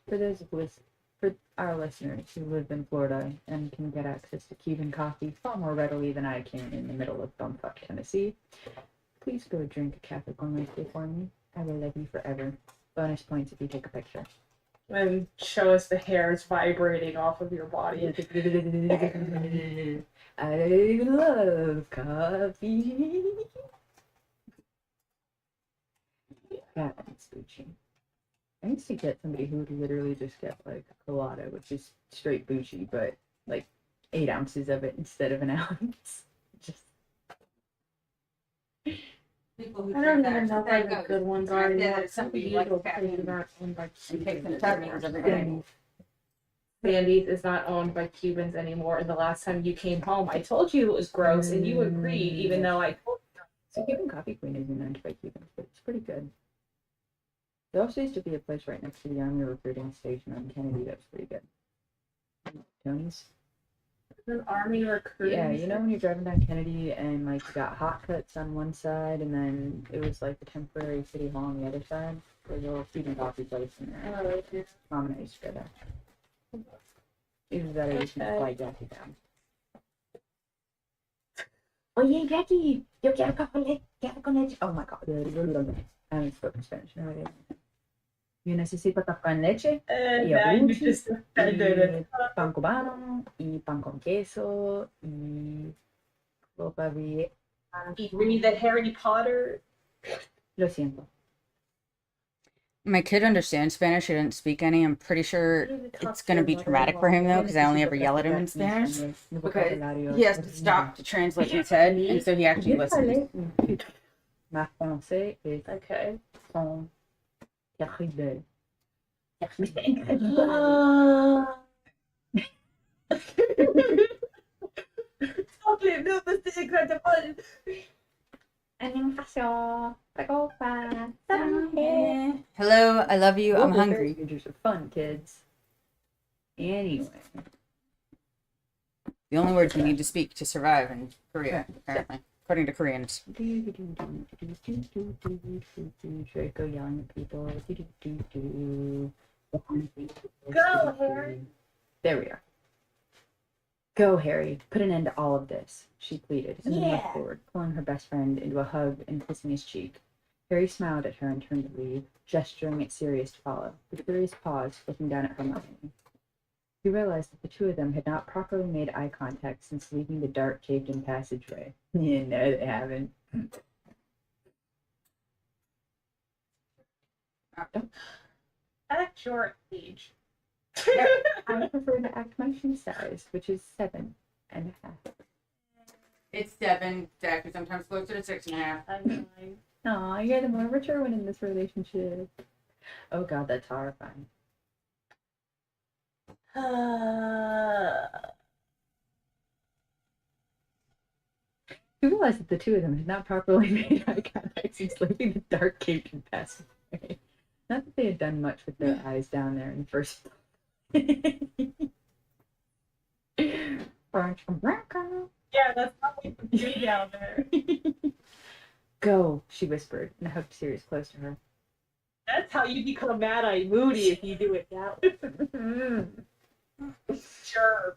For our listeners who live in Florida and can get access to Cuban coffee far more readily than I can in the middle of bumfuck Tennessee, please go drink a Cafe Con Leche for me. I will love you forever. Bonus points if you take a picture. And show us the hairs vibrating off of your body. I love coffee. Yeah, that's Gucci. I used to get somebody who would literally just get a colada, which is straight Gucci, but 8 ounces of it instead of an ounce. Just People who I drink don't that even know are where the psychos. good ones Right are there, anymore. there's Some somebody people like places caffeine. aren't owned by And takes Cubans amphetamines every day. anymore. Sandy's is not owned by Cubans anymore. And the last time you came home, I told you it was gross, and you agreed, even though I told you. so Cuban Coffee Queen isn't owned by Cubans, but it's pretty good. There also used to be a place right next to the army recruiting station on Kennedy that was pretty good. Tony's. An army recruiting. Yeah, you know when you're driving down Kennedy and like you got hot cuts on one side and then it was like the temporary city hall on the other side. There's a little feed and coffee place in there. Oh, yeah. Mom and I used to go there. Either that or you can Okay. fly Jackie down. Oye, Jackie, yo quiero café con leche. Oh my god. I haven't spoken Spanish in a really long time. Yo necesito café con leche. And Y now you abuchi, just offended it. y pan cubano, y pan con queso, y ropa bien. You read the Harry Potter. Lo siento. My kid understands Spanish. He didn't speak any. I'm pretty sure it's going to be traumatic for him, though, because I only ever yell at him in Spanish. Because he has to stop to translate in his head, and so he actually listens. Ma français est Okay. son terrible. Okay, no, this is incredible. 안녕하세요. 배고파. Hello, I love you. I'm hungry. Pictures are fun, kids. Anyway. The only words we need to speak to survive in Korea, apparently, according to Koreans. Draco yelling at people. Go, Harry. There we are. Go, Harry. Put an end to all of this, she pleaded, and then left forward, pulling her best friend into a hug and kissing his cheek. Harry smiled at her and turned to leave, gesturing at Sirius to follow. But Sirius paused, looking down at Hermione. He realized that the two of them had not properly made eye contact since leaving the dark, caved-in passageway. Yeah, no, they haven't. At your age. I prefer to act my shoe size, which is 7.5. It's 7, actually sometimes closer to 6.5. I'm 9. Aw, you're the more mature one in this relationship. Oh god, that's horrifying. You realize that the two of them had not properly made eye contact since leaving the dark cave and passageway. Not that they had done much with their eyes down there in the first place. Yeah, that's not what you do down there. Go, she whispered, and hugged Sirius close to her. That's how you become mad-eyed moody if you do it that way. Sure.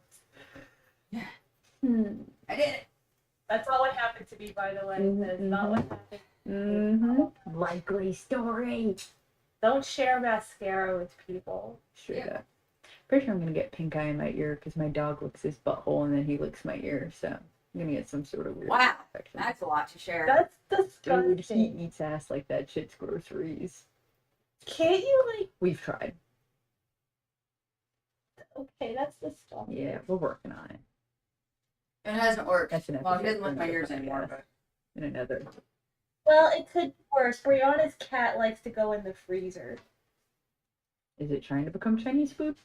I did it. That's not what happened to me, by the way. That's not what happened. Mm-hmm. Likely story. Don't share mascara with people. Straight up. Pretty sure I'm gonna get pink eye in my ear because my dog licks his butthole and then he licks my ear, so I'm gonna get some sort of weird Wow, infection. that's a lot to share. That's Dude, disgusting. he eats ass like that shit's groceries. Can't you, like, We've tried. okay, that's disgusting. Yeah, we're working on it. It hasn't worked. That's an Well, he episode doesn't for lick my another ears anymore, podcast. but In another. Well, it could be worse. Brianna's cat likes to go in the freezer. Is it trying to become Chinese food?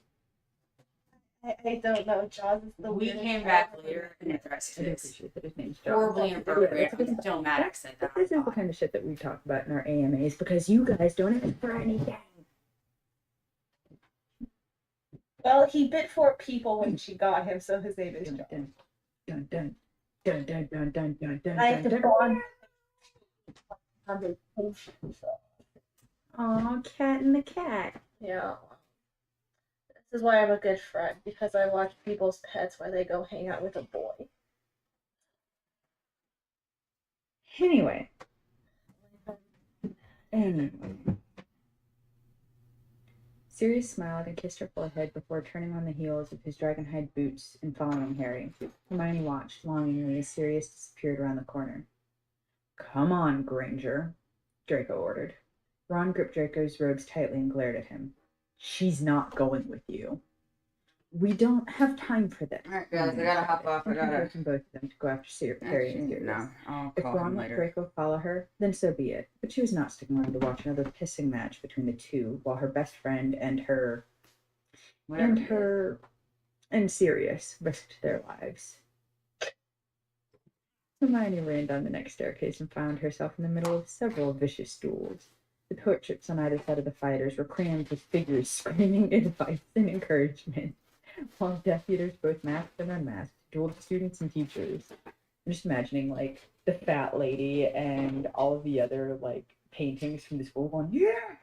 I don't know. Jaws is the we weirdest came cat back ever. later and addressed I do this. appreciate that his name's John. Horribly Yeah, inappropriate. it's I'm still mad I said that. This is the kind of shit that we talk about in our AMAs because you guys don't ask for anything. Well, he bit 4 people when she got him, so his name is Jaws. Dun dun dun dun dun dun dun dun I have dun to dun. go on. Aw, Cat and the Cat. Yeah. This is why I'm a good friend, because I watch people's pets while they go hang out with a boy. Anyway. Sirius smiled and kissed her forehead before turning on the heels of his dragonhide boots and following Harry. Hermione watched longingly as Sirius disappeared around the corner. Come on, Granger, Draco ordered. Ron gripped Draco's robes tightly and glared at him. She's not going with you. We don't have time for this. Alright, guys, I gotta hop off. I gotta. From both of them to go after Harry and Sirius. No, I'll If call Ron him let later. Draco follow her, then so be it. But she was not sticking around to watch another pissing match between the two, while her best friend and Sirius risked their lives. Hermione ran down the next staircase and found herself in the middle of several vicious duels. The portraits on either side of the fighters were crammed with figures screaming advice and encouragement, while Death Eaters, both masked and unmasked, dueled students and teachers. I'm just imagining, like, the fat lady and all of the other, like, paintings from the school going, yeah!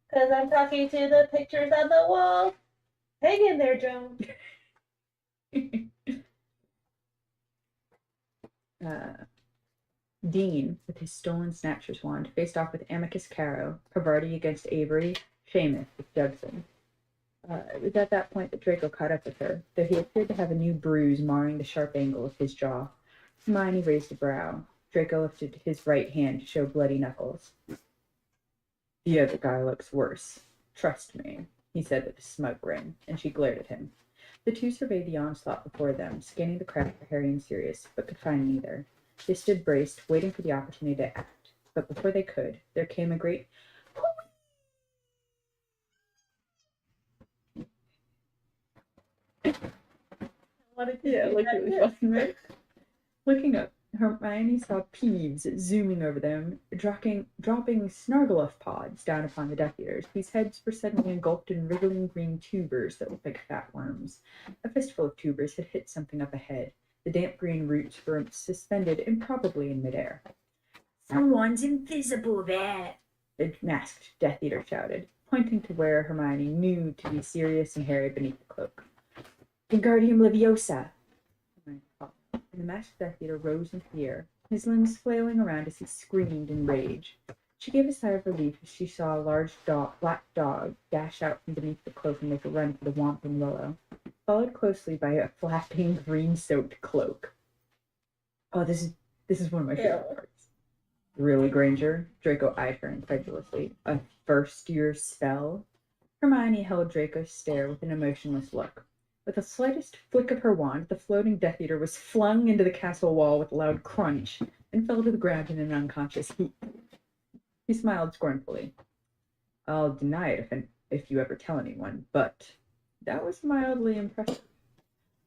Because I'm talking to the pictures on the wall. Hang in there, Joan. Dean, with his stolen Snatcher's wand, faced off with Amicus Caro, Pavarti against Avery, Seamus with Judson. It was at that point that Draco caught up with her, though he appeared to have a new bruise marring the sharp angle of his jaw. Hermione raised a brow. Draco lifted his right hand to show bloody knuckles. The other guy looks worse. Trust me, he said with a smug grin, and she glared at him. The two surveyed the onslaught before them, scanning the crowd for Harry and Sirius, but could find neither. They stood braced, waiting for the opportunity to act, but before they could, there came a great right? Looking up, Hermione saw Peeves zooming over them, dropping Snargaluff pods down upon the Death Eaters, whose heads were suddenly engulfed in wriggling green tubers that looked like fat worms. A fistful of tubers had hit something up ahead. The damp green roots were suspended improbably in midair. "Someone's invisible there!" the masked Death Eater shouted, pointing to where Hermione knew to be Sirius and Harry beneath the cloak. "Wingardium Leviosa!" And the masked Death Eater rose into the air, his limbs flailing around as he screamed in rage. She gave a sigh of relief as she saw a large black dog dash out from beneath the cloak and make a run for the Whomping Willow, followed closely by a flapping, green-soaked cloak. Oh, this is one of my favorite parts. "Really, Granger?" Draco eyed her incredulously. "A first-year spell?" Hermione held Draco's stare with an emotionless look. With the slightest flick of her wand, the floating Death Eater was flung into the castle wall with a loud crunch and fell to the ground in an unconscious heap. He smiled scornfully. "I'll deny it if you ever tell anyone, but that was mildly impressive."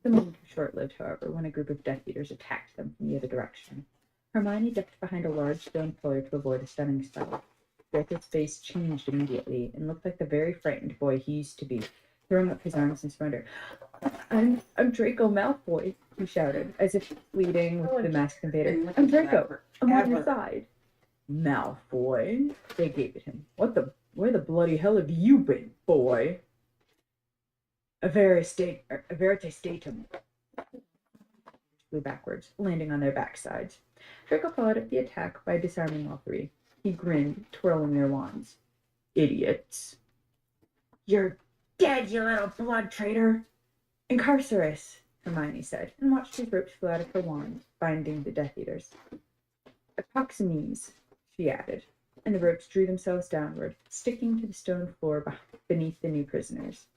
The moment was short-lived, however, when a group of Death Eaters attacked them from the other direction. Hermione ducked behind a large stone pillar to avoid a stunning spell. Draco's face changed immediately and looked like the very frightened boy he used to be, throwing up his arms in surrender. I'm Draco Malfoy," he shouted, as if pleading with the masked invader. "I'm Draco. I'm on your side." "Malfoy?" they gaped at him. Where the bloody hell have you been, boy?" A verite statum." Flew backwards, landing on their backsides. Draco followed up the attack by disarming all three. He grinned, twirling their wands. "Idiots." "You're dead, you little blood traitor." "Incarcerus," Hermione said, and watched his ropes flow out of her wand, binding the Death Eaters. "Epoxemes," she added, and the ropes drew themselves downward, sticking to the stone floor beneath the new prisoners.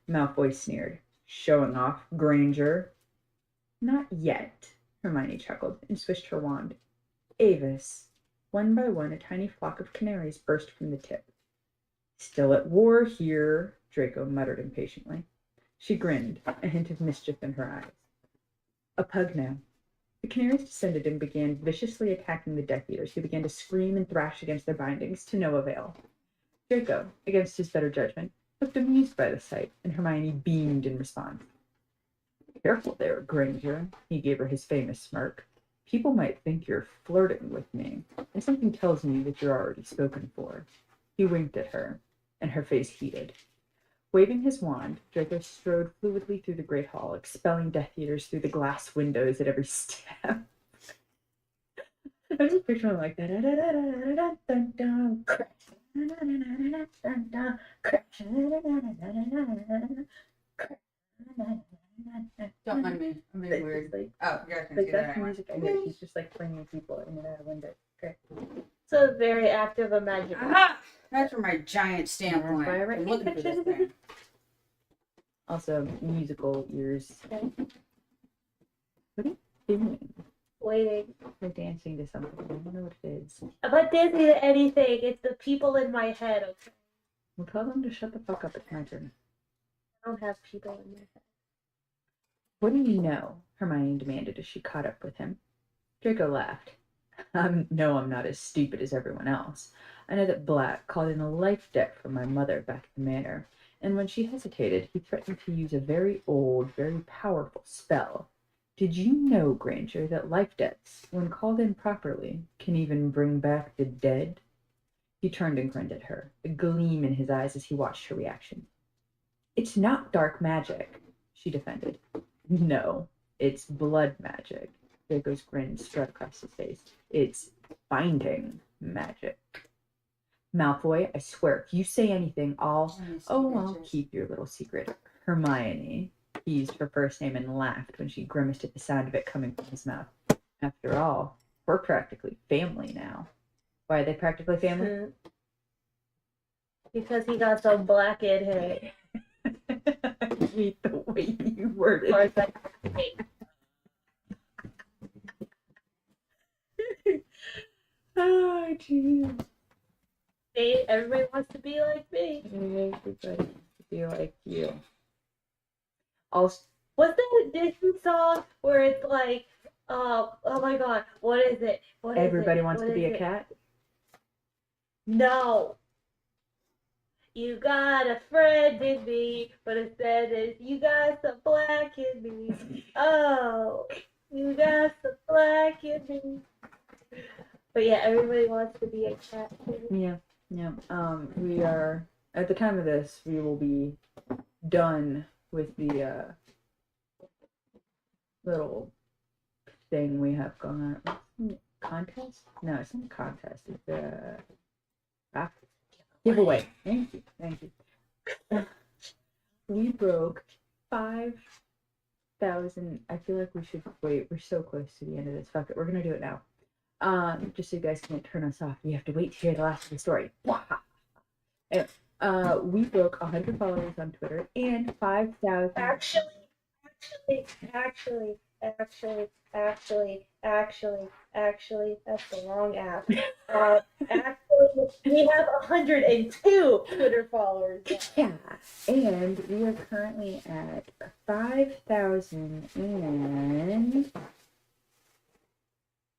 Malfoy sneered. "Showing off, Granger?" "Not yet," Hermione chuckled, and swished her wand. "Avis." One by one, a tiny flock of canaries burst from the tip. "Still at war here," Draco muttered impatiently. She grinned, a hint of mischief in her eyes. "A pug now." The canaries descended and began viciously attacking the Death Eaters, who began to scream and thrash against their bindings, to no avail. Draco, against his better judgment, looked amused by the sight, and Hermione beamed in response. "Careful there, Granger," he gave her his famous smirk. "People might think you're flirting with me, and something tells me that you're already spoken for." He winked at her, and her face heated. Waving his wand, Draco strode fluidly through the great hall, expelling Death Eaters through the glass windows at every step. I just picture him like that. Don't mind me. I'm being weird. Oh, you guys can see that That's the anyway. music I hear. She's just like flinging people in and out of windows. Okay. So very active imagination. Aha! That's where my giant stamp That's went. why I write I'm looking for this thing. Also, musical ears. What are you doing? Waiting. You're dancing to something. I don't know what it is. I'm not dancing to anything. It's the people in my head. Okay? Well, tell them to shut the fuck up. It's my turn. I don't have people in my head. What do you know? Hermione demanded as she caught up with him. Draco laughed. No, I'm not as stupid as everyone else. I know that Black called in a life debt from my mother back at the manor, and when she hesitated, he threatened to use a very old, very powerful spell. Did you know, Granger, that life debts, when called in properly, can even bring back the dead? He turned and grinned at her, a gleam in his eyes as he watched her reaction. It's not dark magic, she defended. No, it's blood magic. Draco's grin spread across his face. It's binding magic. Malfoy, I swear, if you say anything, I'll keep your little secret. Hermione teased her first name and laughed when she grimaced at the sound of it coming from his mouth. After all, we're practically family now. Why are they practically family? Because he got some black in him. I hate the way you worded Or it. it's like, Oh, jeez. hey, everybody wants to be like me. Everybody wants to be like you. Also, What's that Disney song where it's like, oh my god, what is it? What is everybody it? wants What to be is a it? cat. No. You got a friend in me, but instead it's you got some black in me. Oh, you got some black in me. But yeah, everybody wants to be a cat. Yeah. We are at the time of this. We will be done with the little thing we have going on. Contest? No, it's not a contest. It's a giveaway. Thank you. We broke 5,000. I feel like we should wait. We're so close to the end of this. Fuck it. We're gonna do it now. Just so you guys can't turn us off. You have to wait to hear the last of the story. Anyway, we broke 100 followers on Twitter and 5,000. Actually, that's the wrong app. Actually, we have 102 Twitter followers. Yeah, and we are currently at 5,000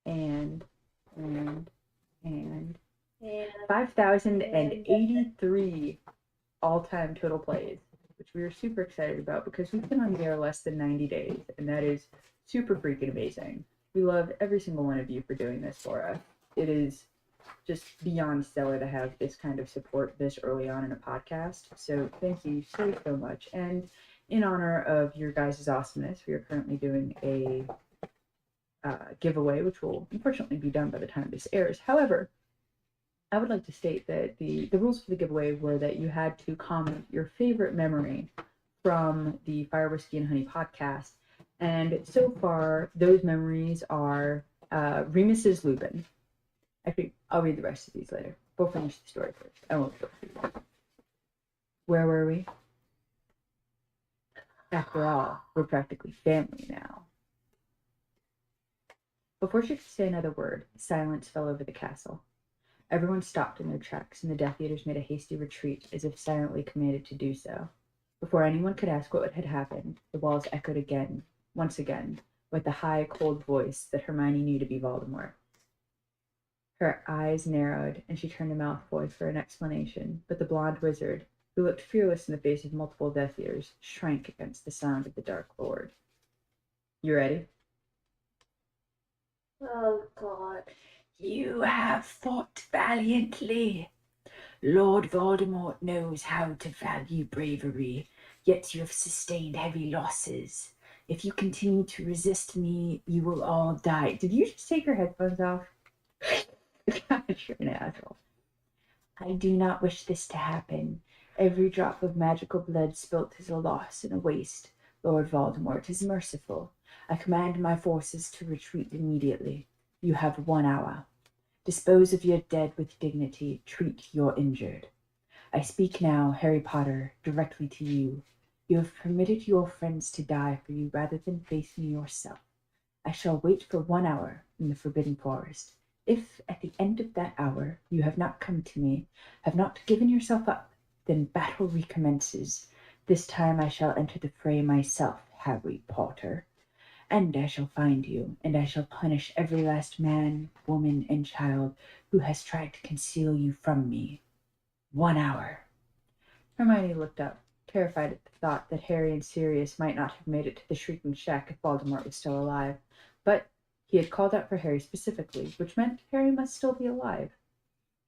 and 5,083 all-time total plays, which we are super excited about because we've been on the air less than 90 days, and that is super freaking amazing. We love every single one of you for doing this for us. It is just beyond stellar to have this kind of support this early on in a podcast. So thank you so much. And in honor of your guys' awesomeness, we are currently doing a giveaway, which will unfortunately be done by the time this airs. However, I would like to state that the rules for the giveaway were that you had to comment your favorite memory from the Firewhisky and Honey podcast. And so far, those memories are Remus's Lupin. Actually, I'll read the rest of these later. We'll finish the story first. I won't go through that. Where were we? After all, we're practically family now. Before she could say another word, silence fell over the castle. Everyone stopped in their tracks, and the Death Eaters made a hasty retreat, as if silently commanded to do so. Before anyone could ask what had happened, the walls echoed again, once again, with the high, cold voice that Hermione knew to be Voldemort. Her eyes narrowed, and she turned to Malfoy for an explanation, but the blonde wizard, who looked fearless in the face of multiple Death Eaters, shrank against the sound of the Dark Lord. You ready? Oh god. You have fought valiantly. Lord Voldemort knows how to value bravery, yet you have sustained heavy losses. If you continue to resist me, you will all die. Did you just take your headphones off? Gosh, you're an asshole. I do not wish this to happen. Every drop of magical blood spilt is a loss and a waste. Lord Voldemort is merciful. I command my forces to retreat immediately. You have 1 hour. Dispose of your dead with dignity. Treat your injured. I speak now, Harry Potter, directly to you. You have permitted your friends to die for you rather than face me yourself. I shall wait for 1 hour in the Forbidden Forest. If, at the end of that hour, you have not come to me, have not given yourself up, then battle recommences. This time I shall enter the fray myself, Harry Potter. And I shall find you, and I shall punish every last man, woman, and child who has tried to conceal you from me. 1 hour. Hermione looked up, terrified at the thought that Harry and Sirius might not have made it to the Shrieking Shack if Voldemort was still alive. But he had called out for Harry specifically, which meant Harry must still be alive.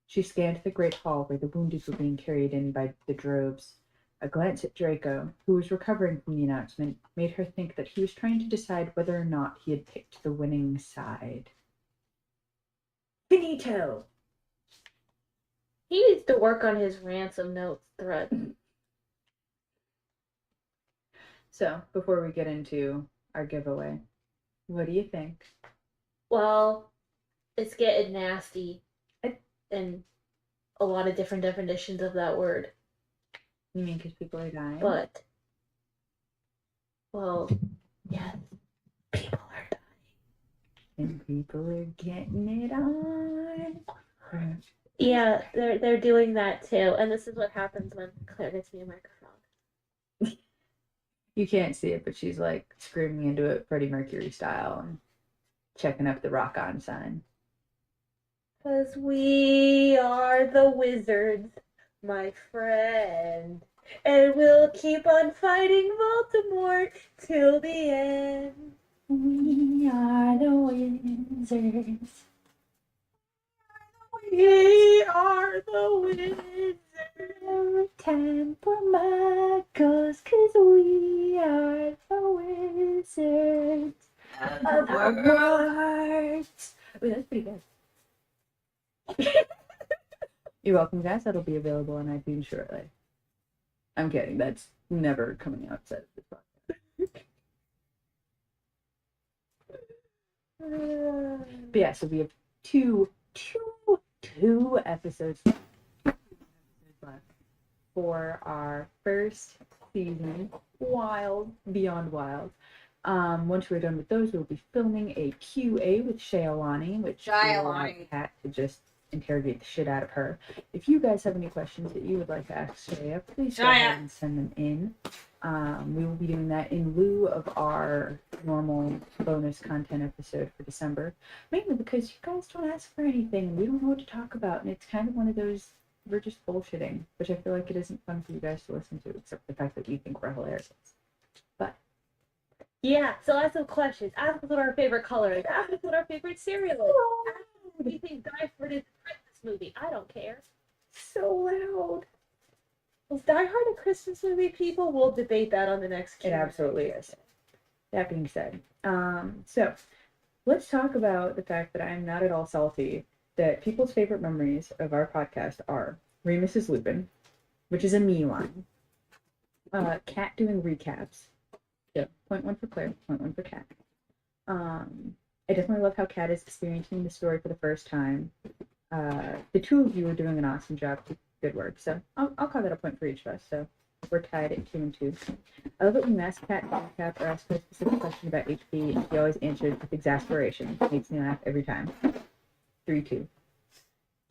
She scanned the great hall where the wounded were being carried in by the droves. A glance at Draco, who was recovering from the announcement, made her think that he was trying to decide whether or not he had picked the winning side. Finito! He needs to work on his ransom notes thread. So, before we get into our giveaway, what do you think? Well, it's getting nasty. And a lot of different definitions of that word. You mean because people are dying? But, well, yes, people are dying. And people are getting it on. Yeah, they're doing that too. And this is what happens when Claire gets me a microphone. You can't see it, but she's like screaming into it Freddie Mercury style and checking up the rock on sign. Because we are the wizards, my friend. And we'll keep on fighting Voldemort till the end. We are the wizards. We are the wizards. Time for muggles, 'cause we are the wizards of Hogwarts. Wait, that's pretty good. You're welcome, guys. That'll be available on iTunes shortly. I'm kidding. That's never coming outside of this podcast. But yeah, so we have two episodes left for our first season, Wild Beyond Wild. Once we're done with those, we'll be filming a QA with Shaylani, which we will want Kat to just interrogate the shit out of her. If you guys have any questions that you would like to ask Shaya, please go ahead and send them in. We will be doing that in lieu of our normal bonus content episode for December, mainly because you guys don't ask for anything and we don't know what to talk about, and it's kind of one of those, we're just bullshitting, which I feel like it isn't fun for you guys to listen to, except for the fact that we think we're hilarious. But yeah, so ask some questions. Ask us what our favorite color is. Ask us what our favorite cereal is. Ask us what we think Die Hard is a Christmas movie. I don't care. so loud. Is Die Hard a Christmas movie, people? We'll debate that on the next It Q&A. absolutely is. That being said, so let's talk about the fact that I'm not at all salty that people's favorite memories of our podcast are Remus is Lupin, which is a me line, Kat doing recaps. So, point one for Claire, point one for Kat. I definitely love how Kat is experiencing the story for the first time. The two of you are doing an awesome job. Good work. So I'll call that a point for each of us. So we're tied at 2 and 2. I love it when you ask Kat to recap or ask her a specific question about HP, and she always answers with exasperation. Makes me laugh every time. 3-2.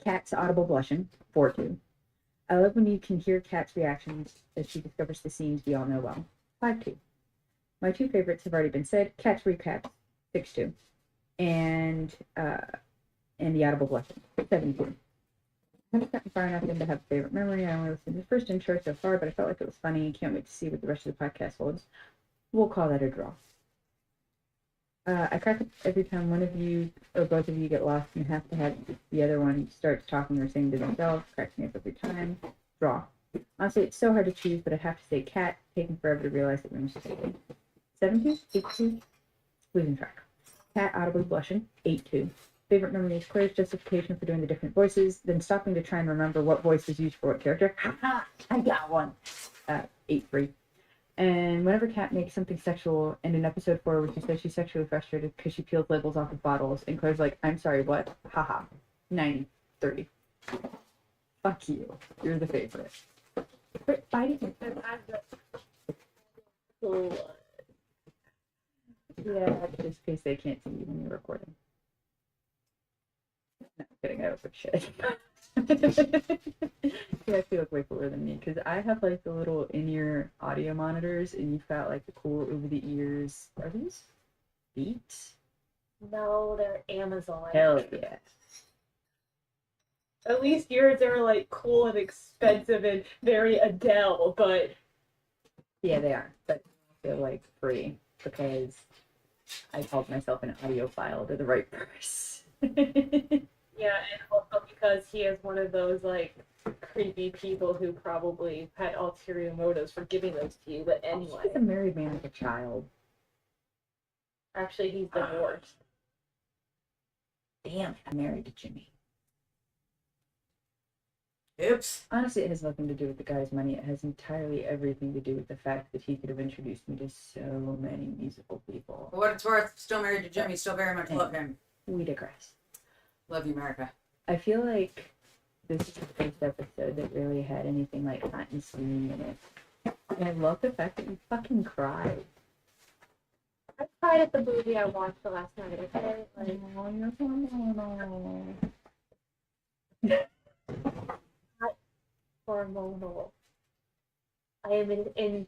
Kat's audible blushing. 4-2. I love when you can hear Kat's reactions as she discovers the scenes we all know well. 5-2. My two favorites have already been said. Kat's recaps. 6-2. And the audible blushing. 7-2. I haven't gotten far enough in to have a favorite memory. I only listened to the first intro so far, but I felt like it was funny. Can't wait to see what the rest of the podcast holds. We'll call that a draw. I crack up every time one of you or both of you get lost and have to have the other one starts talking or singing to themselves. Cracks me up every time. Draw. Honestly, it's so hard to choose, but I have to say Kat, taking forever to realize that Remus is taken. 7-2, 8-2, losing track. Kat audibly blushing, 8-2. Favorite memory is Claire's justification for doing the different voices, then stopping to try and remember what voice was used for what character. Ha! I got one. 8-3. And whenever Kat makes something sexual, and in episode 4 where she says she's sexually frustrated because she peels labels off of bottles, and Claire's like, I'm sorry, what? Haha. 90-30. Fuck you. You're the favorite. Quit biting. Yeah, just in case they can't see you when you're recording. No, kidding, I don't give shit. You guys feel way cooler than me because I have like the little in-ear audio monitors and you've got like the cool over the ears. Are these? Beats? No, they're Amazon. Hell yeah. At least yours are like cool and expensive and very Adele, but Yeah, they are. But they're like free because I called myself an audiophile to the right person. yeah, and also because he is one of those like creepy people who probably had ulterior motives for giving those to you. But anyway, He's a married man with a child. actually, he's divorced. Damn, I'm married to Jimmy. Oops. Honestly, it has nothing to do with the guy's money. It has entirely everything to do with the fact that he could have introduced me to so many musical people. For what it's worth, still married to Jimmy, still very much love him. We digress. Love you, America. I feel like this is the first episode that really had anything like hot and steamy in it. And I love the fact that you fucking cried. I cried at the movie I watched last night. Okay, like Oh, you're hormonal. hormonal. I am in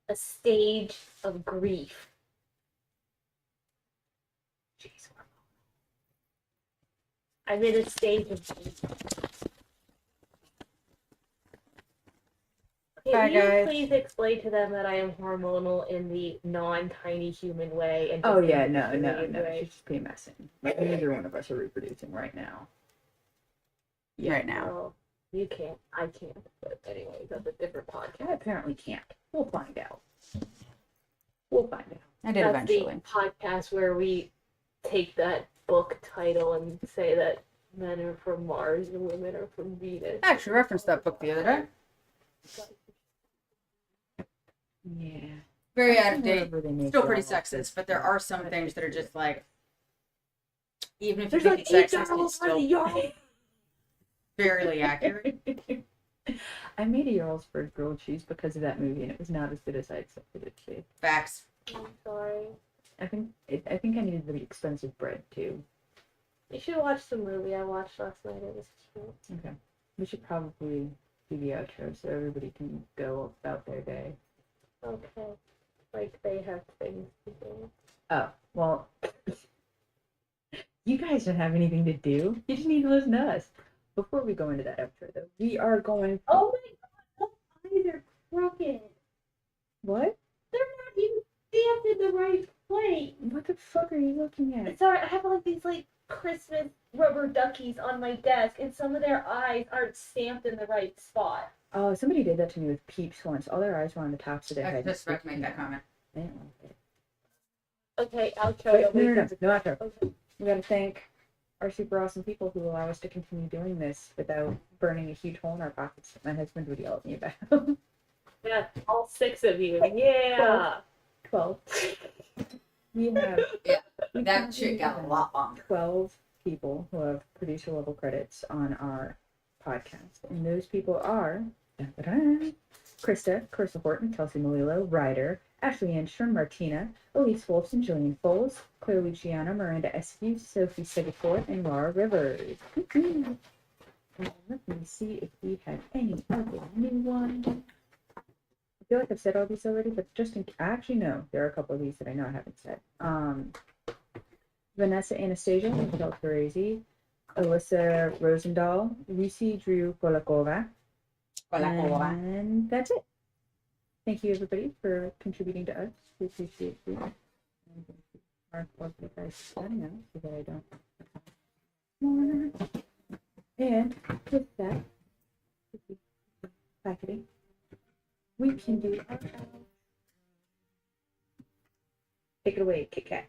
a stage of grief. Jeez, I'm in a stage of grief. Okay, Bye, will you guys. please explain to them that I am hormonal in the non-tiny human way? And Oh just yeah, in no, the no, weird no. way? She's just PMSing. Like, neither one of us are reproducing right now. Yeah. Right now. Well, you can't. I can't. But anyways, that's a different podcast. I apparently can't. We'll find out. We'll find out. I did That's eventually. the podcast where we take that book title and say that men are from Mars and women are from Venus. I actually referenced that book the other day. Yeah. Very out of date. Wherever they make Still pretty drama. sexist, but there are some things that are just like, even if you There's think like it's 8 sexist, girls it's on the still yard. fairly accurate. I made a Jarlsberg grilled cheese because of that movie, and it was not as good as I expected it to be. Facts. I'm sorry. I think I needed the expensive bread too. You should watch the movie I watched last night. It was cute. Okay. We should probably do the outro so everybody can go about their day. Okay. Like they have things to do. Oh, well, you guys don't have anything to do. You just need to listen to us. Before we go into that outro, though, we are going. Oh my god, those eyes are crooked. What? They're not even stamped in the right place. What the fuck are you looking at? Sorry, I have like these like Christmas rubber duckies on my desk, and some of their eyes aren't stamped in the right spot. Oh, somebody did that to me with Peeps once. All their eyes were on the tops of their I was head. just about to make that comment. I didn't like it. Okay, outro. Wait, no, outro. Okay. We gotta thank our super awesome people who allow us to continue doing this without burning a huge hole in our pockets that my husband would yell at me about. Yeah, all 6 of you. Yeah. 12. We have That shit got a lot longer. 12 people who have producer level credits on our podcast. And those people are Krista, Carissa Horton, Kelsey Malillo, Ryder, Ashley Anstrom, Martina, Elise Wolfson, Jillian Foles, Claire Luciano, Miranda Eskew, Sophie Segafor, and Laura Rivers. And let me see if we have any other new ones. I feel like I've said all these already, but just in actually no, there are a couple of these that I know I haven't said. Vanessa Anastasia, Michelle Teresi, Alyssa Rosendahl, Lucy Drew Polakova, and that's it. Thank you everybody for contributing to us. We appreciate you. I'm going to mark what you guys said now so that I don't more. And with that, faculty, we can do our take it away, Kit Kat.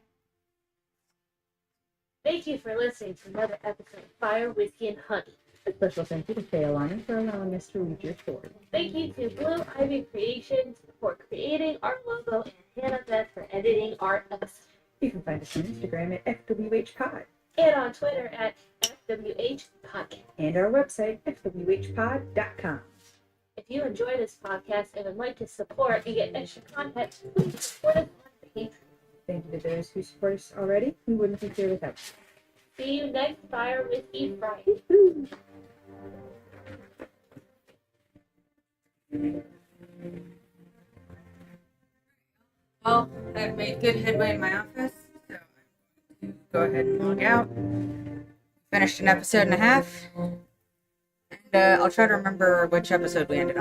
Thank you for listening to another episode of Fire, Whiskey, and Honey. A special thank you to Failani for allowing us to read your story. Thank you to Blue Ivy Creations for creating our logo and Hannah Beth for editing our episode. You can find us on Instagram at FWHPod And on Twitter at FWH Podcast. and our website, FWHpod.com. If you enjoy this podcast and would like to support and get extra content, please support us on Patreon. Thank you to those who support us already. We wouldn't be here without See you next Fire Whiskey Friday. you. Well, I've made good headway in my office, so go ahead and log out. Finished an episode and a half. And I'll try to remember which episode we ended on.